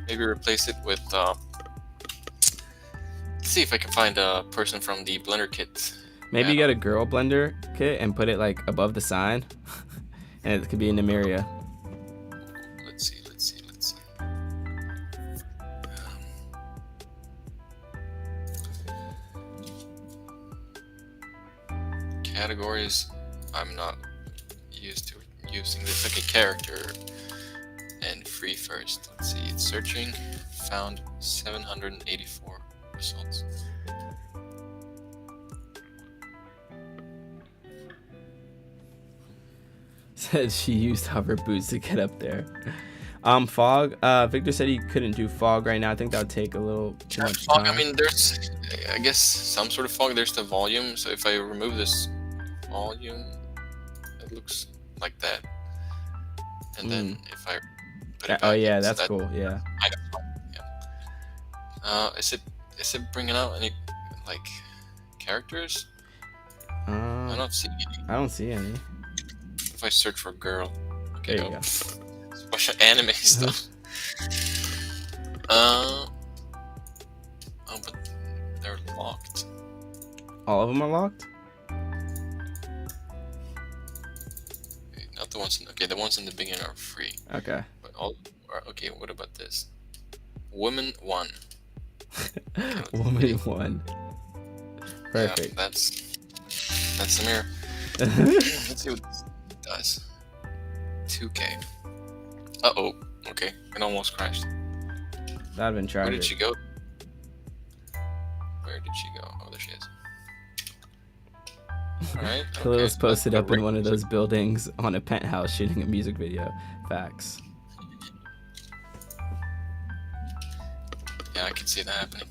Maybe replace it with. Let's see if I can find a person from the Blender kit. Maybe you get a girl Blender kit and put it like above the sign, and it could be in Namiria. Let's see. categories. I'm not used to using this. Okay, character and free first. Let's see. It's searching. Found 784 results. Said she used hover boots to get up there. Fog. Victor said he couldn't do fog right now. I think that would take a little too much Fog, time. I mean, there's, I guess, some sort of fog. There's the volume. So if I remove this volume, it looks like that. And then if I put it back, oh yeah, it's that's that cool. Yeah. kind of fog, yeah. Is it bringing out any like characters? I don't see any. I don't see any. If I search for girl, okay, There you go. Bunch of anime stuff. Oh, but they're locked. All of them are locked? Okay, not the ones. The ones in the beginning are free. Okay. But all are okay. What about this? Woman 1. Woman 1. Perfect. Yeah, that's the mirror. Let's see what this does. 2K. Uh-oh. Okay, it almost crashed. That'd have been Where tragic. did she go? Where did she go? Oh, there she is. Alright. Khalil's okay, posted that's up in one of those buildings on a penthouse shooting a music video. Facts. Yeah, I can see that happening.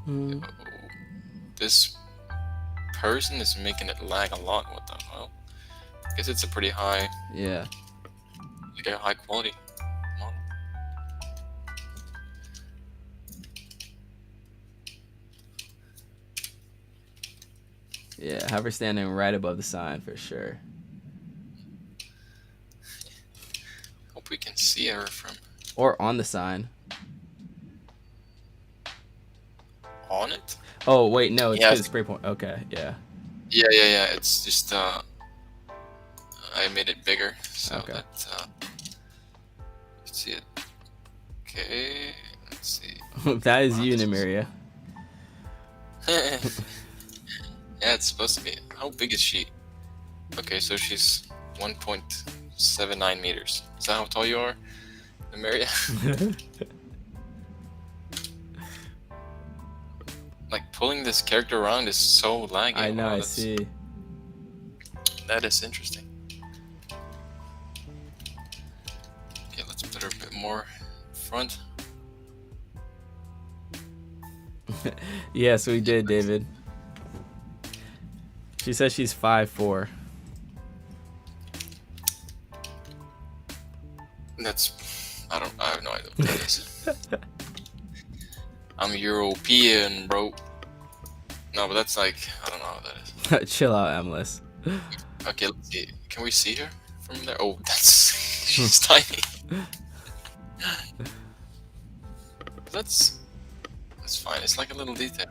Mm. Oh, this person is making it lag a lot. What the hell? I guess it's a pretty high, Yeah. like a high quality model. Yeah, have her standing right above the sign for sure. Hope we can see her from Or on the sign. on it. Oh, wait, no, it's Yeah. because spray point. Okay, yeah. Yeah. It's just I made it bigger so Okay. that let's see it. Okay, let's see. That is Wow, you, this is- Nymeria. Yeah, it's supposed to be. How big is she? Okay, so she's 1.79 meters. Is that how tall you are, Nymeria? Like pulling this character around is so laggy. I know, Wow, I see. That is interesting. Okay, let's put her a bit more front. Yes, we did, David. She says she's 5'4". That's I have no idea what that is. I'm European, bro. No, but that's like I don't know what that is. Chill out, Emless. Okay, let's see. Can we see her from there? Oh, that's she's tiny. That's fine. It's like a little detail.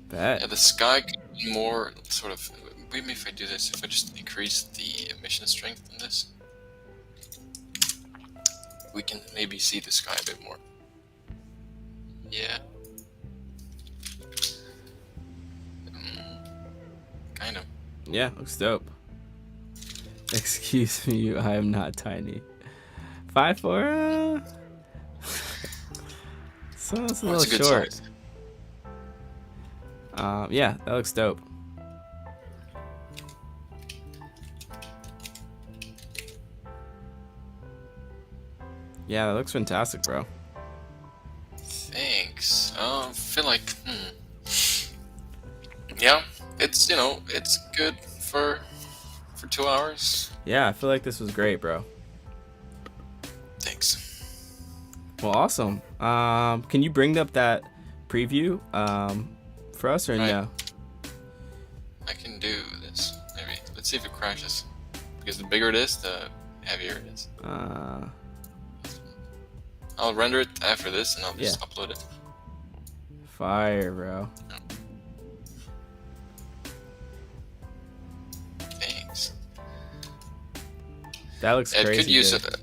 Bet. Yeah, the sky could be more sort of. Maybe if I do this, if I just increase the emission strength in this, we can maybe see the sky a bit more. Yeah. Kind of. Yeah, looks dope. Excuse me, I am not tiny. 5'4". So it's a Oh, little it's a good short. size. Yeah, that looks dope. Yeah, that looks fantastic, bro. Thanks. I feel like, yeah, it's it's good for 2 hours. Yeah, I feel like this was great, bro. Thanks. Well, awesome. Can you bring up that preview for us or Right. no? I can do this. Maybe. Let's see if it crashes. Because the bigger it is, the heavier it is. I'll render it after this and I'll just upload it. Fire, bro. Thanks. That looks It crazy. could use good. a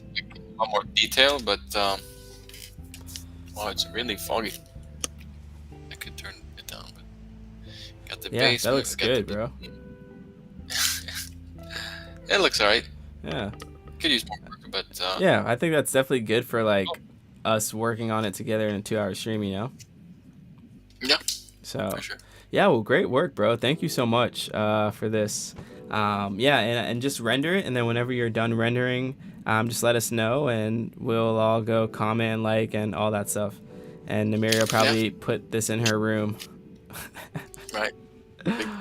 lot more detail, but Wow, it's really foggy. I could turn it down, but got the Yeah, basement. that looks got good, the... bro. It looks alright. Yeah. Could use more work, but Yeah, I think that's definitely good for like us working on it together in a 2-hour stream, yeah, So, for sure. yeah, well, great work, bro. Thank you so much for this. Yeah, and just render it, and then whenever you're done rendering, just let us know, and we'll all go comment, like, and all that stuff. And Namiria will probably put this in her room. Right.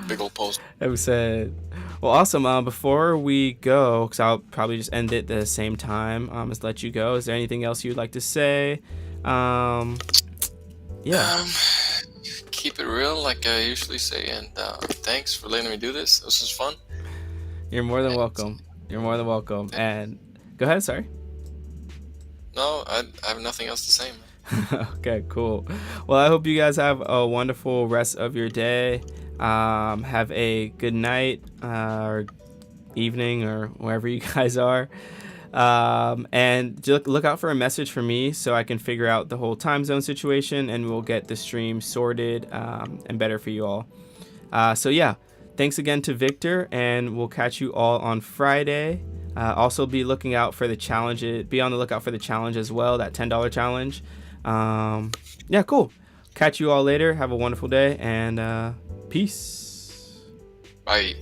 Big old post. I said, well, awesome. Before we go, because I'll probably just end it the same time as let you go. Is there anything else you'd like to say? Yeah. Keep it real, like I usually say, and thanks for letting me do this. This was fun. You're more than welcome. You're more than welcome. And go ahead, sorry. No, I have nothing else to say, man. Okay, cool. Well, I hope you guys have a wonderful rest of your day. Have a good night or evening or wherever you guys are. And look out for a message from me so I can figure out the whole time zone situation, and we'll get the stream sorted and better for you all. So yeah, thanks again to Victor, and we'll catch you all on Friday. Also be looking out for the challenge. Be on the lookout for the challenge as well, that $10 challenge. Yeah, cool. Catch you all later. Have a wonderful day, and peace. Bye.